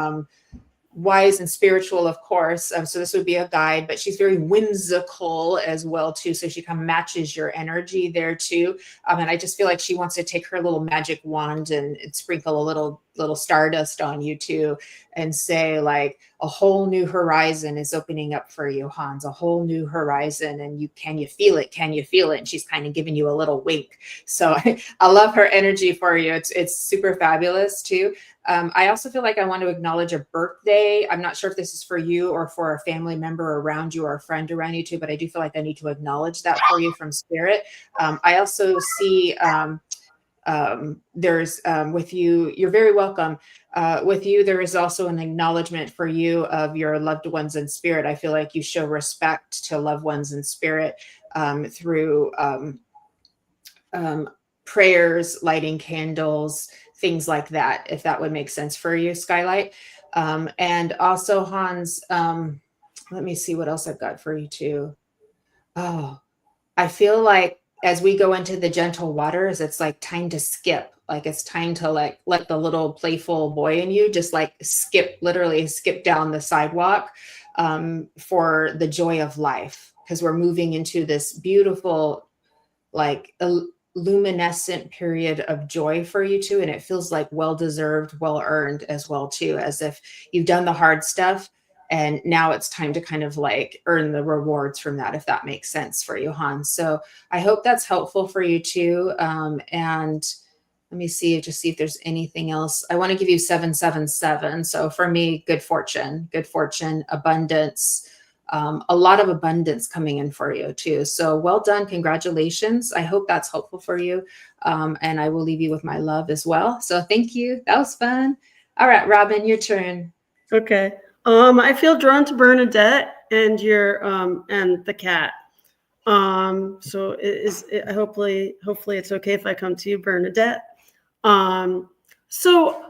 wise and spiritual, of course. So this would be a guide, but she's very whimsical as well too. So she kind of matches your energy there too. And I just feel like she wants to take her little magic wand and sprinkle a little stardust on you too, and say like a whole new horizon is opening up for you, Hans, a whole new horizon. And can you feel it? Can you feel it? And she's kind of giving you a little wink. So I love her energy for you. It's super fabulous too. I also feel like I want to acknowledge a birthday. I'm not sure if this is for you or for a family member around you or a friend around you too, but I do feel like I need to acknowledge that for you from spirit. I also see there's with you, you're very welcome. With you, there is also an acknowledgement for you of your loved ones in spirit. I feel like you show respect to loved ones in spirit through prayers, lighting candles, things like that, if that would make sense for you, Skylight. And also, Hans, let me see what else I've got for you too. Oh, I feel like as we go into the gentle waters, it's like time to skip. Like it's time to like let the little playful boy in you just like literally skip down the sidewalk for the joy of life. Because we're moving into this beautiful, like luminescent period of joy for you too. And it feels like well-deserved, well-earned as well too, as if you've done the hard stuff. And now it's time to kind of like earn the rewards from that, if that makes sense for you, Hans. So I hope that's helpful for you too. And let me see if there's anything else. I want to give you 777. So for me, good fortune, abundance, a lot of abundance coming in for you too. So well done. Congratulations. I hope that's helpful for you. And I will leave you with my love as well. So thank you. That was fun. All right, Robyn, your turn. Okay. I feel drawn to Bernadette and and the cat. So hopefully it's okay if I come to you, Bernadette. So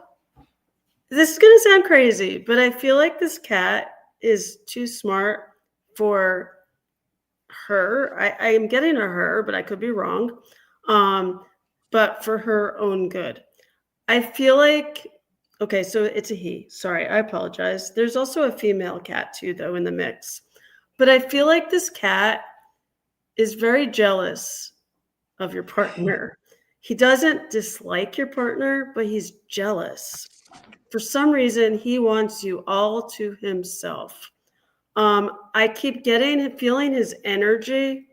this is going to sound crazy, but I feel like this cat is too smart for her. I am getting a her, but I could be wrong. But for her own good. I feel like Okay, so it's a he. Sorry, I apologize. There's also a female cat too, though, in the mix. But I feel like this cat is very jealous of your partner. He doesn't dislike your partner, but he's jealous. For some reason, he wants you all to himself. I keep feeling his energy.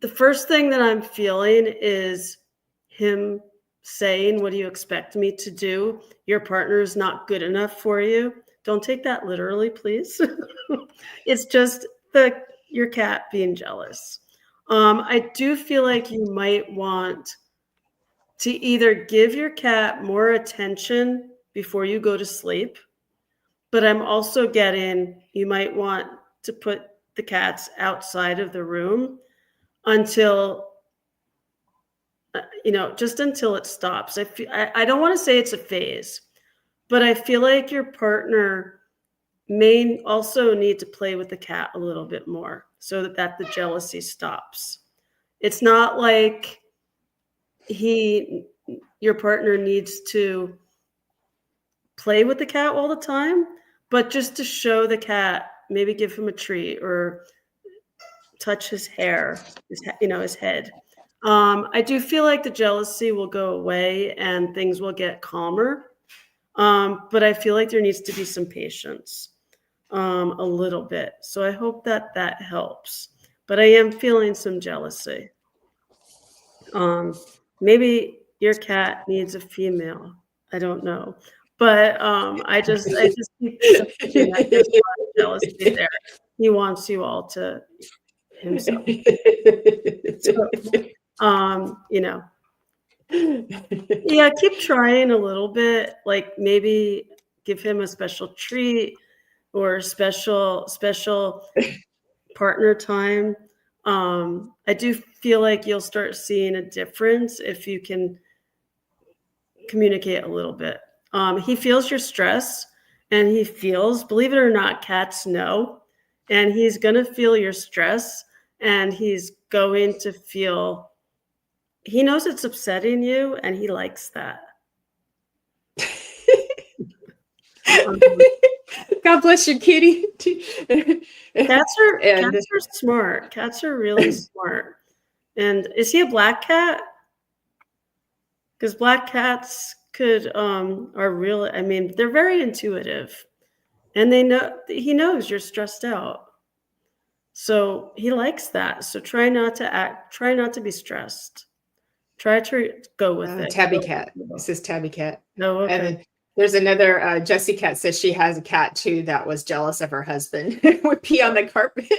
The first thing that I'm feeling is him saying, "What do you expect me to do? Your partner is not good enough for you." Don't take that literally, please. It's just your cat being jealous. I do feel like you might want to either give your cat more attention before you go to sleep, but I'm also getting you might want to put the cats outside of the room until just until it stops. I don't want to say it's a phase, but I feel like your partner may also need to play with the cat a little bit more so that the jealousy stops. It's not like your partner needs to play with the cat all the time, but just to show the cat, maybe give him a treat or touch his hair, his head. I do feel like the jealousy will go away and things will get calmer. But I feel like there needs to be some patience, a little bit. So I hope that helps. But I am feeling some jealousy. Maybe your cat needs a female. I don't know. But I just keep thinking that there's a lot of jealousy there. He wants you all to himself. So, yeah, keep trying a little bit, like maybe give him a special treat or special partner time. I do feel like you'll start seeing a difference if you can communicate a little bit. He feels your stress, and believe it or not, cats know, and he's going to feel your stress, and he's going to feel, he knows it's upsetting you, and he likes that. God bless your kitty. Cats are smart. Cats are really smart. And is he a black cat? Because black cats are real. I mean, they're very intuitive, and he knows you're stressed out. So he likes that. So try not to be stressed. Try to go with it. Tabby cat. This is Tabby cat. No, okay. And then there's another, Jessie cat says she has a cat too that was jealous of her husband. Would pee on the carpet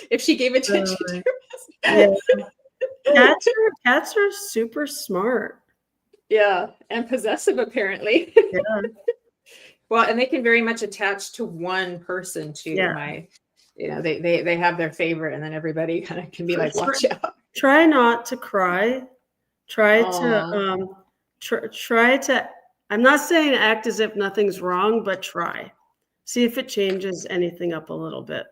if she gave attention to her husband. Yeah. Cats are super smart. Yeah, and possessive apparently. Yeah. Well, and they can very much attach to one person too. Yeah. They have their favorite, and then everybody kind of can be like, watch out. Try not to cry. Try to, I'm not saying act as if nothing's wrong, but try. See if it changes anything up a little bit.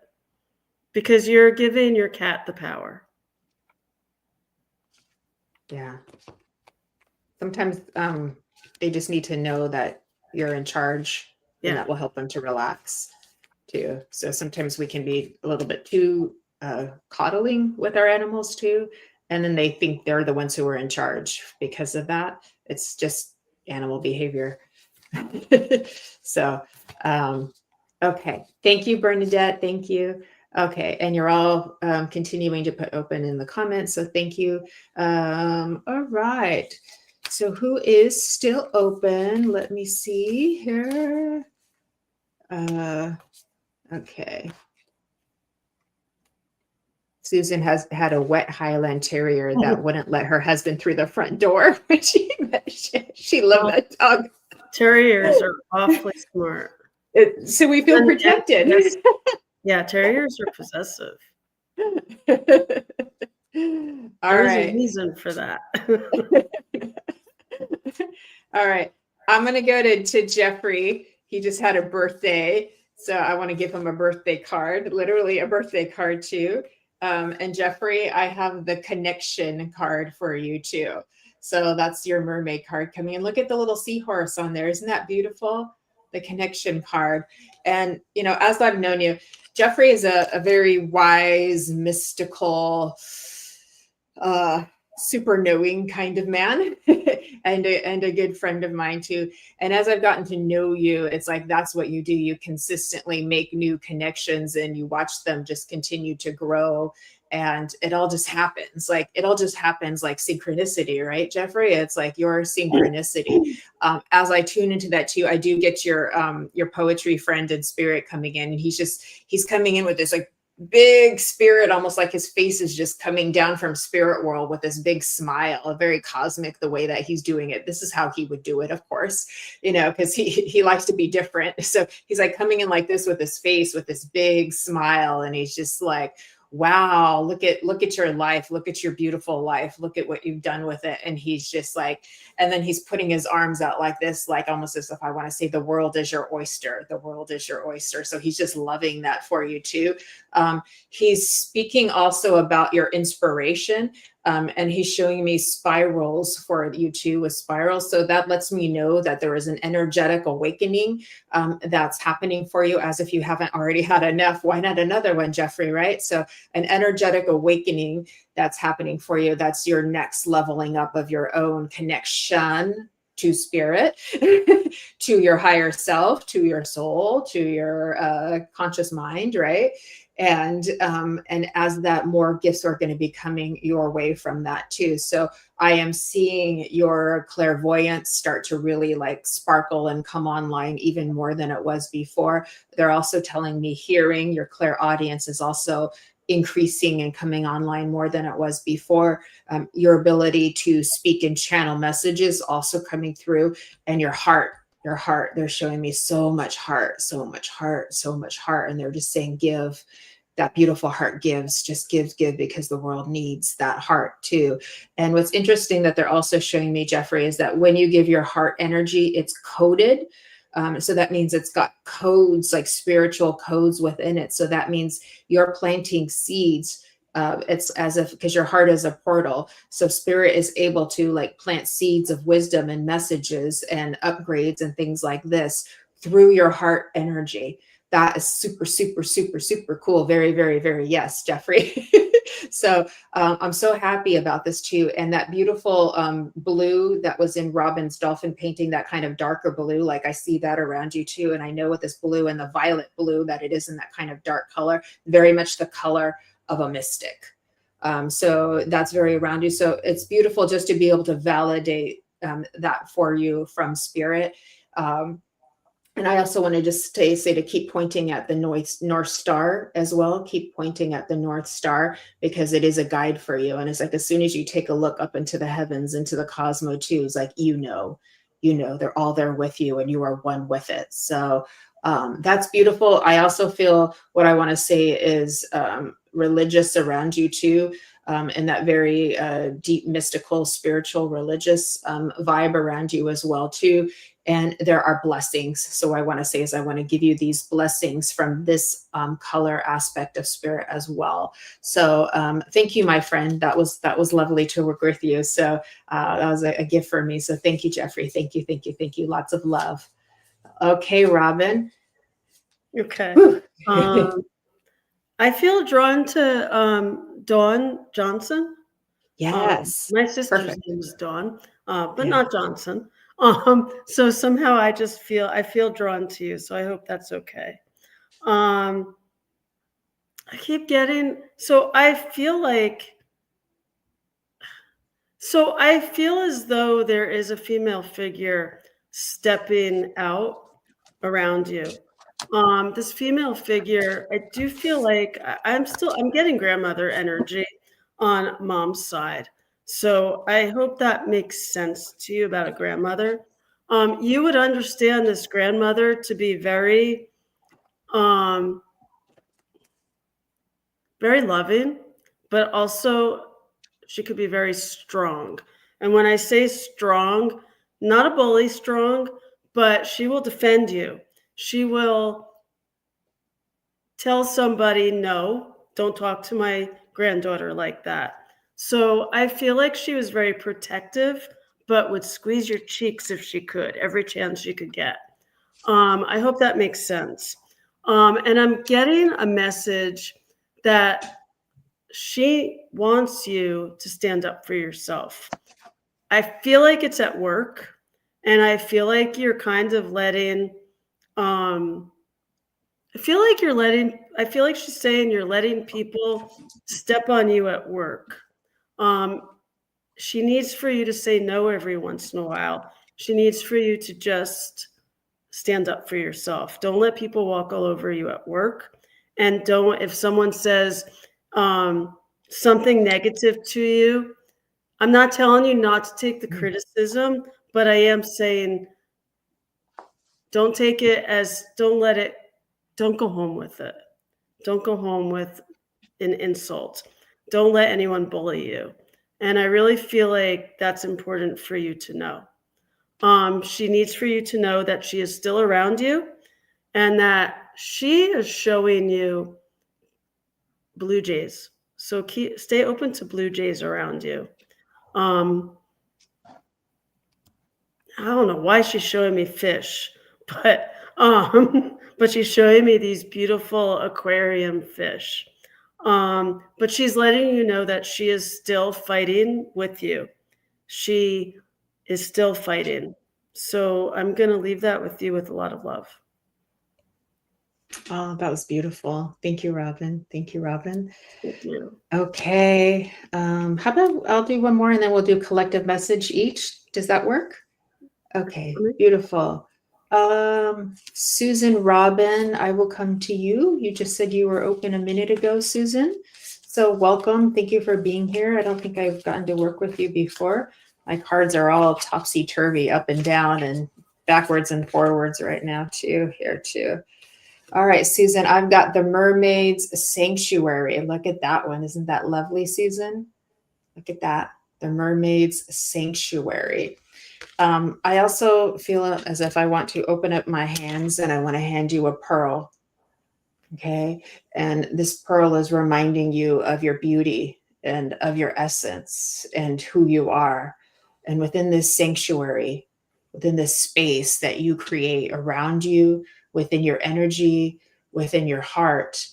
Because you're giving your cat the power. Yeah. Sometimes they just need to know that you're in charge, and that will help them to relax too. So sometimes we can be a little bit too coddling with our animals too, and then they think they're the ones who are in charge because of that. It's just animal behavior. So okay, thank you, Bernadette. Thank you. Okay, and you're all continuing to put open in the comments, so thank you. All right, so who is still open? Let me see here. Okay. Susan has had a wet Highland Terrier that wouldn't let her husband through the front door when she loved that dog. Terriers are awfully smart. So we feel protected. Yeah, terriers are possessive. There's a reason for that. All right. I'm going to go to Jeffrey. He just had a birthday, so I want to give him a birthday card, literally a birthday card too. And Jeffrey, I have the connection card for you too. So that's your mermaid card coming in. Look at the little seahorse on there. Isn't that beautiful? The connection card. And, you know, as I've known you, Jeffrey is a very wise, mystical, super knowing kind of man and a good friend of mine too. And as I've gotten to know you, it's like that's what you do. You consistently make new connections and you watch them just continue to grow. And it all just happens like synchronicity, right, Jeffrey? It's like your synchronicity. As I tune into that too, I do get your poetry friend and spirit coming in, and he's coming in with this like big spirit, almost like his face is just coming down from spirit world with this big smile, very cosmic the way that he's doing it. This is how he would do it, of course, you know, because he likes to be different. So he's like coming in like this with his face with this big smile, and he's just like, wow, look at your life, look at your beautiful life, look at what you've done with it. And he's just like, and then he's putting his arms out like this, like almost as if I want to say the world is your oyster, the world is your oyster. So he's just loving that for you too. He's speaking also about your inspiration. And he's showing me spirals for you too with spirals. So that lets me know that there is an energetic awakening that's happening for you, as if you haven't already had enough. Why not another one, Jeffrey, right? So an energetic awakening that's happening for you. That's your next leveling up of your own connection to spirit, to your higher self, to your soul, to your conscious mind, right? And as that, more gifts are going to be coming your way from that too. So I am seeing your clairvoyance start to really like sparkle and come online even more than it was before. They're also telling me hearing, your clairaudience is also increasing and coming online more than it was before. Your ability to speak and channel messages also coming through, and your heart, they're showing me so much heart, so much heart, so much heart. And they're just saying, give. That beautiful heart gives, just give, because the world needs that heart too. And what's interesting that they're also showing me, Jeffrey, is that when you give your heart energy, it's coded. So that means it's got codes, like spiritual codes within it. So that means you're planting seeds. It's as if, because your heart is a portal. So spirit is able to like plant seeds of wisdom and messages and upgrades and things like this through your heart energy. That is super, super, super, super cool. Very, very, very yes, Jeffrey. So I'm so happy about this too. And that beautiful blue that was in Robyn's dolphin painting, that kind of darker blue, like I see that around you too. And I know with this blue and the violet blue that it is in that kind of dark color, very much the color of a mystic. So that's very around you. So it's beautiful just to be able to validate that for you from spirit. And I also want to just say to keep pointing at the North Star as well. Keep pointing at the North Star, because it is a guide for you. And it's like, as soon as you take a look up into the heavens, into the cosmos too, it's like, you know, they're all there with you and you are one with it. So that's beautiful. I also feel what I want to say is religious around you too. And that very deep, mystical, spiritual, religious vibe around you as well too. And there are blessings. So I want to say is I want to give you these blessings from this color aspect of spirit as well. So thank you, my friend. That was lovely to work with you. So that was a gift for me. So thank you, Jeffrey. Thank you, thank you, thank you. Lots of love. Okay, Robyn. Okay. I feel drawn to Dawn Johnson. Yes. My sister's Perfect. name is Dawn, but Yeah. not Johnson. So somehow I feel drawn to you. So I hope that's okay. I keep getting, I feel as though there is a female figure stepping out around you. This female figure, I do feel like I'm getting grandmother energy on mom's side. So I hope that makes sense to you about a grandmother. You would understand this grandmother to be very, very loving, but also she could be very strong. And when I say strong, not a bully strong, but she will defend you. She will tell somebody, no, don't talk to my granddaughter like that. So I feel like she was very protective, but would squeeze your cheeks if she could, every chance she could get. I hope that makes sense. And I'm getting a message that she wants you to stand up for yourself. I feel like it's at work, and I feel like you're kind of letting, I feel like she's saying you're letting people step on you at work. Um, she needs for you to say no every once in a while. She needs for you to just stand up for yourself. Don't let people walk all over you at work. And if someone says something negative to you, I'm not telling you not to take the criticism, but I am saying don't take it as, don't go home with it. Don't go home with an insult. Don't let anyone bully you. And I really feel like that's important for you to know. She needs for you to know that she is still around you and that she is showing you blue jays. So stay open to blue jays around you. I don't know why she's showing me fish, but she's showing me these beautiful aquarium fish. But she's letting you know that she is still fighting with you. She is still fighting. So I'm going to leave that with you with a lot of love. Oh, that was beautiful. Thank you, Robyn. Thank you, Robyn. Thank you. Okay. How about I'll do one more and then we'll do collective message each. Does that work? Okay, beautiful. Susan Robyn, I will come to you. You just said you were open a minute ago, Susan. So welcome. Thank you for being here. I don't think I've gotten to work with you before. My cards are all topsy-turvy, up and down and backwards and forwards right now too, here too. All right, Susan, I've got the Mermaid's Sanctuary. Look at that one. Isn't that lovely, Susan? Look at that. The Mermaid's Sanctuary. I also feel as if I want to open up my hands and I want to hand you a pearl. Okay. And this pearl is reminding you of your beauty and of your essence and who you are. And within this sanctuary, within this space that you create around you, within your energy, within your heart,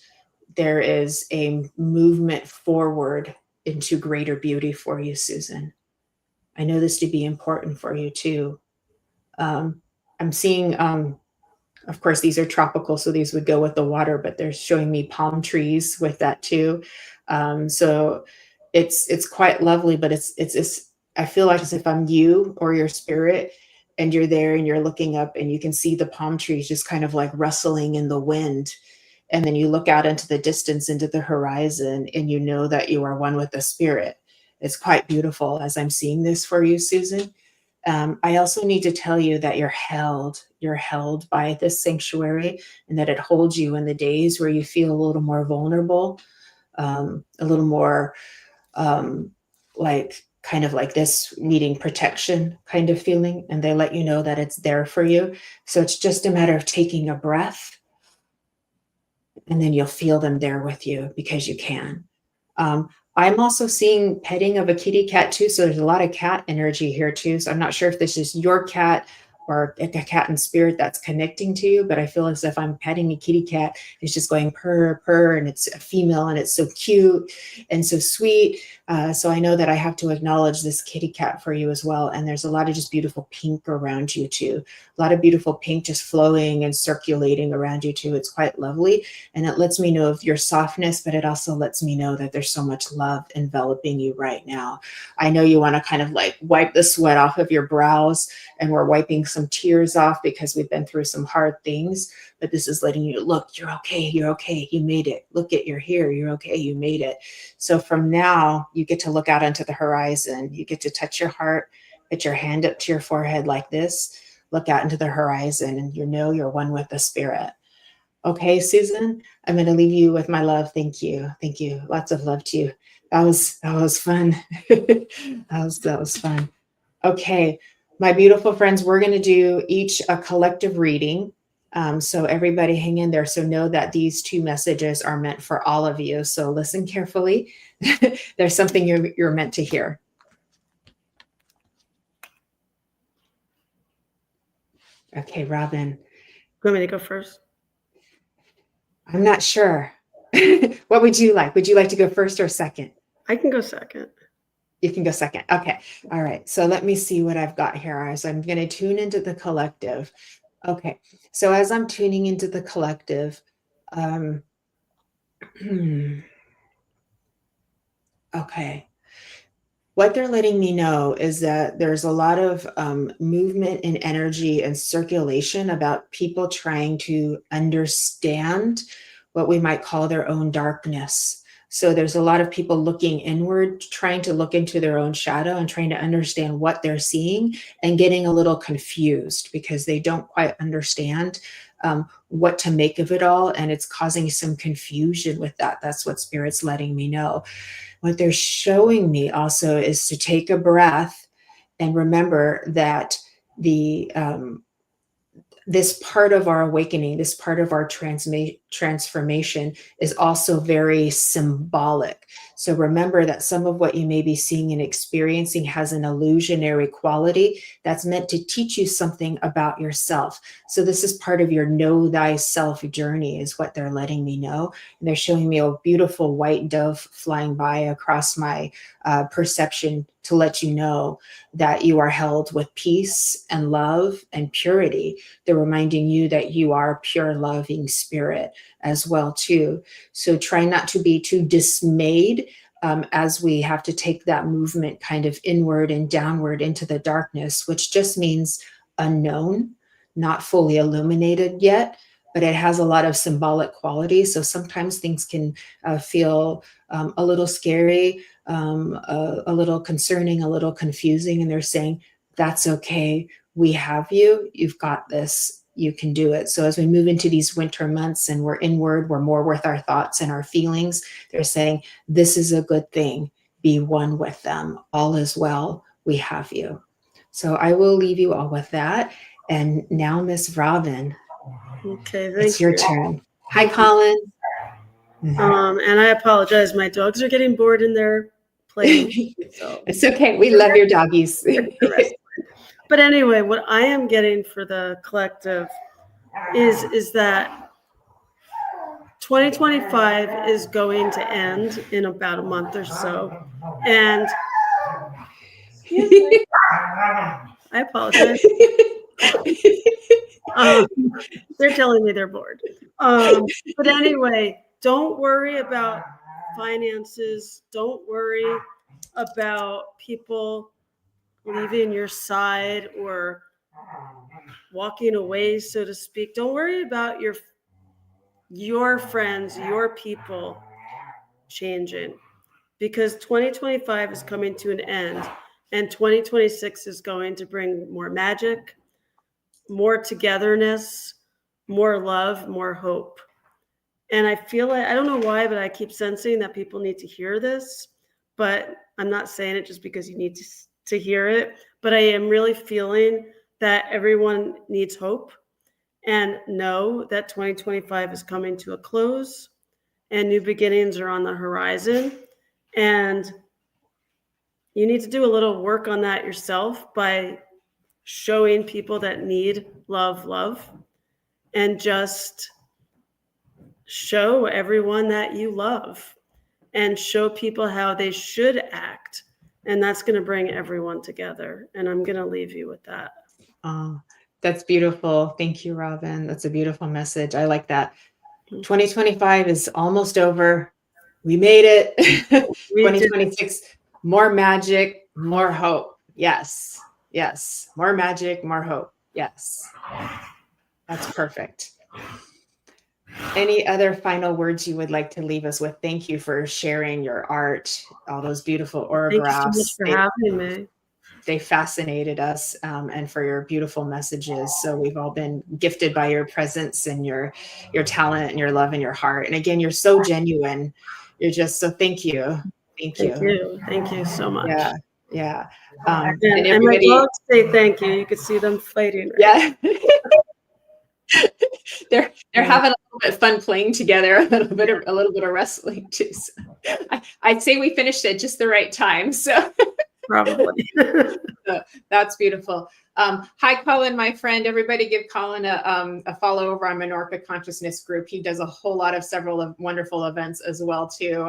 there is a movement forward into greater beauty for you, Susan. I know this to be important for you too. I'm seeing, of course, these are tropical, so these would go with the water, but they're showing me palm trees with that too. So it's quite lovely, but it's I feel like as if I'm you or your spirit, and you're there and you're looking up and you can see the palm trees just kind of like rustling in the wind. And then you look out into the distance, into the horizon, and you know that you are one with the spirit. It's quite beautiful as I'm seeing this for you, Susan. I also need to tell you that you're held by this sanctuary, and that it holds you in the days where you feel a little more vulnerable, a little more like kind of like this needing protection kind of feeling. And they let you know that it's there for you. So it's just a matter of taking a breath, and then you'll feel them there with you because you can. I'm also seeing petting of a kitty cat too. So there's a lot of cat energy here too. So I'm not sure if this is your cat or a cat in spirit that's connecting to you, but I feel as if I'm petting a kitty cat. It's just going purr, purr, and it's a female and it's so cute and so sweet. So I know that I have to acknowledge this kitty cat for you as well. And there's a lot of just beautiful pink around you too. A lot of beautiful pink just flowing and circulating around you too. It's quite lovely. And it lets me know of your softness, but it also lets me know that there's so much love enveloping you right now. I know you want to kind of like wipe the sweat off of your brows, and we're wiping some tears off because we've been through some hard things, but this is letting you look, you're okay, you made it. Look at, you're here, you're okay, you made it. So from now, you get to look out into the horizon. You get to touch your heart, put your hand up to your forehead like this, look out into the horizon, and you know you're one with the spirit. Okay, Susan, I'm going to leave you with my love. Thank you. Thank you. Lots of love to you. That was fun. that was fun. Okay, my beautiful friends, we're going to do each a collective reading. So everybody hang in there. So know that these 2 messages are meant for all of you. So listen carefully. There's something you're meant to hear. Okay, Robyn. You want me to go first? I'm not sure. What would you like? Would you like to go first or second? I can go second. You can go second. Okay. All right. So let me see what I've got here. So I'm going to tune into the collective. Okay. So as I'm tuning into the collective, okay. What they're letting me know is that there's a lot of movement and energy and circulation about people trying to understand what we might call their own darkness. So there's a lot of people looking inward, trying to look into their own shadow and trying to understand what they're seeing, and getting a little confused because they don't quite understand what to make of it all. And it's causing some confusion with that. That's what Spirit's letting me know. What they're showing me also is to take a breath and remember that this part of our awakening, this part of our transformation is also very symbolic. So remember that some of what you may be seeing and experiencing has an illusionary quality that's meant to teach you something about yourself. So this is part of your know thyself journey, is what they're letting me know. And they're showing me a beautiful white dove flying by across my perception to let you know that you are held with peace and love and purity. They're reminding you that you are pure, loving spirit as well too. So try not to be too dismayed as we have to take that movement kind of inward and downward into the darkness, which just means unknown, not fully illuminated yet, but it has a lot of symbolic quality. So sometimes things can feel a little scary, a little concerning, a little confusing, and they're saying, that's okay. We have you. You've got this. You can do it. So as we move into these winter months and we're inward, we're more with our thoughts and our feelings, they're saying, this is a good thing. Be one with them. All is well. We have you. So I will leave you all with that. And now, Miss Robyn, Okay, it's your turn. Hi, Colin. And I apologize. My dogs are getting bored in their playing. So. It's okay. We love your doggies. But anyway, what I am getting for the collective is that 2025 is going to end in about a month or so. And I apologize. They're telling me they're bored. But anyway, don't worry about finances. Don't worry about people leaving your side or walking away, so to speak. Don't worry about your friends, your people changing, because 2025 is coming to an end, and 2026 is going to bring more magic, more togetherness, more love, more hope. And I feel like, I don't know why, but I keep sensing that people need to hear this, but I'm not saying it just because you need to hear it, but I am really feeling that everyone needs hope, and know that 2025 is coming to a close and new beginnings are on the horizon. And you need to do a little work on that yourself by showing people that need love, and just show everyone that you love and show people how they should act. And that's going to bring everyone together. And I'm going to leave you with that. Oh, that's beautiful. Thank you, Robyn. That's a beautiful message. I like that. 2025 is almost over. We made it. 2026, more magic, more hope. Yes. Yes. More magic, more hope. Yes. That's perfect. Any other final words you would like to leave us with? Thank you for sharing your art, all those beautiful autographs. Thank you so much for having me. They fascinated us, and for your beautiful messages. So we've all been gifted by your presence and your talent and your love and your heart. And again, you're so genuine. You're just so, thank you. Thank you. Thank you so much. Yeah. Yeah. And my dogs say thank you. You could see them fighting. Right? Yeah. they're having a little bit of fun playing together, a little bit of wrestling too. So I'd say we finished at just the right time. So Probably. so that's beautiful. Hi, Colin, my friend. Everybody give Colin a follow over on Menorca Consciousness Group. He does a whole lot of several wonderful events as well, too.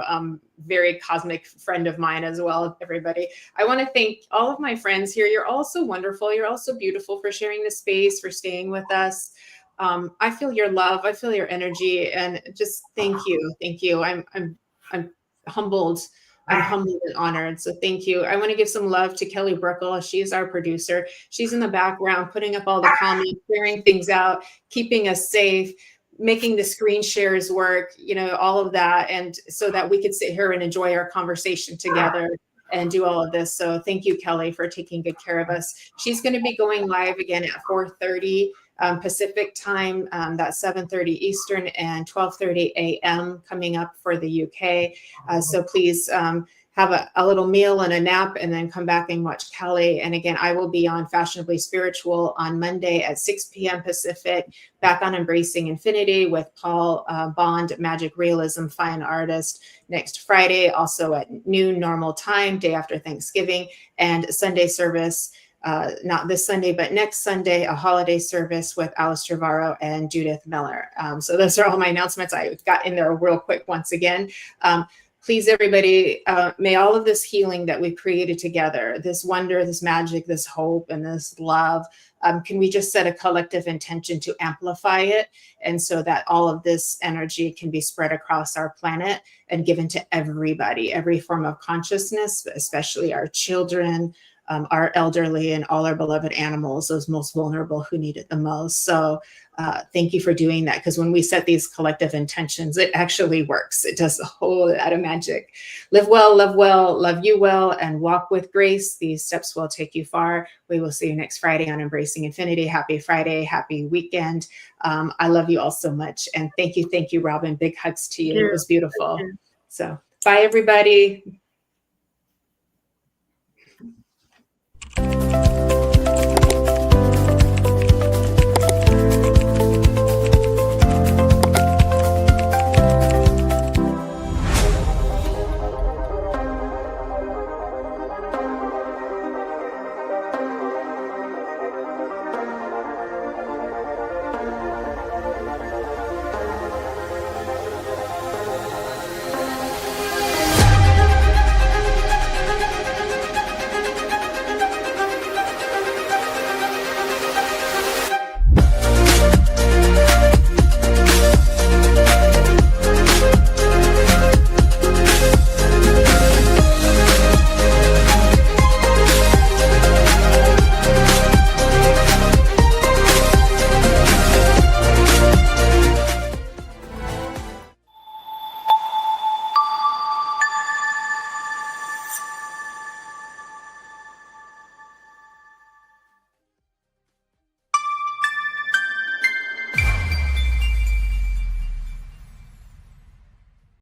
Very cosmic friend of mine as well, everybody. I want to thank all of my friends here. You're all so wonderful. You're all so beautiful for sharing the space, for staying with us. I feel your love. I feel your energy. And just thank you. Thank you. I'm humbled. I'm humbled and honored. So thank you. I want to give some love to Kelly Brickle. She's our producer. She's in the background, putting up all the comments, clearing things out, keeping us safe, making the screen shares work, all of that. And so that we could sit here and enjoy our conversation together and do all of this. So thank you, Kelly, for taking good care of us. She's going to be going live again at 4:30 Pacific time. That's 7:30 Eastern and 12:30 a.m. coming up for the UK. So please have a little meal and a nap and then come back and watch Kelly. And again, I will be on Fashionably Spiritual on Monday at 6 p.m. Pacific, back on Embracing Infinity with Paul Bond, Magic Realism Fine Artist, next Friday, also at noon normal time, day after Thanksgiving, and Sunday service. Not this Sunday, but next Sunday, a holiday service with Alistair Varro and Judith Miller. So those are all my announcements. I got in there real quick once again. Please, everybody, may all of this healing that we've created together, this wonder, this magic, this hope, and this love, can we just set a collective intention to amplify it? And so that all of this energy can be spread across our planet and given to everybody, every form of consciousness, especially our children, our elderly, and all our beloved animals, those most vulnerable who need it the most. So thank you for doing that, because when we set these collective intentions, it actually works. It does a whole lot of magic. Live well, love you well, and walk with grace. These steps will take you far. We will see you next Friday on Embracing Infinity. Happy Friday, happy weekend. I love you all so much. And thank you, Robyn. Big hugs to you. It was beautiful. So bye, everybody.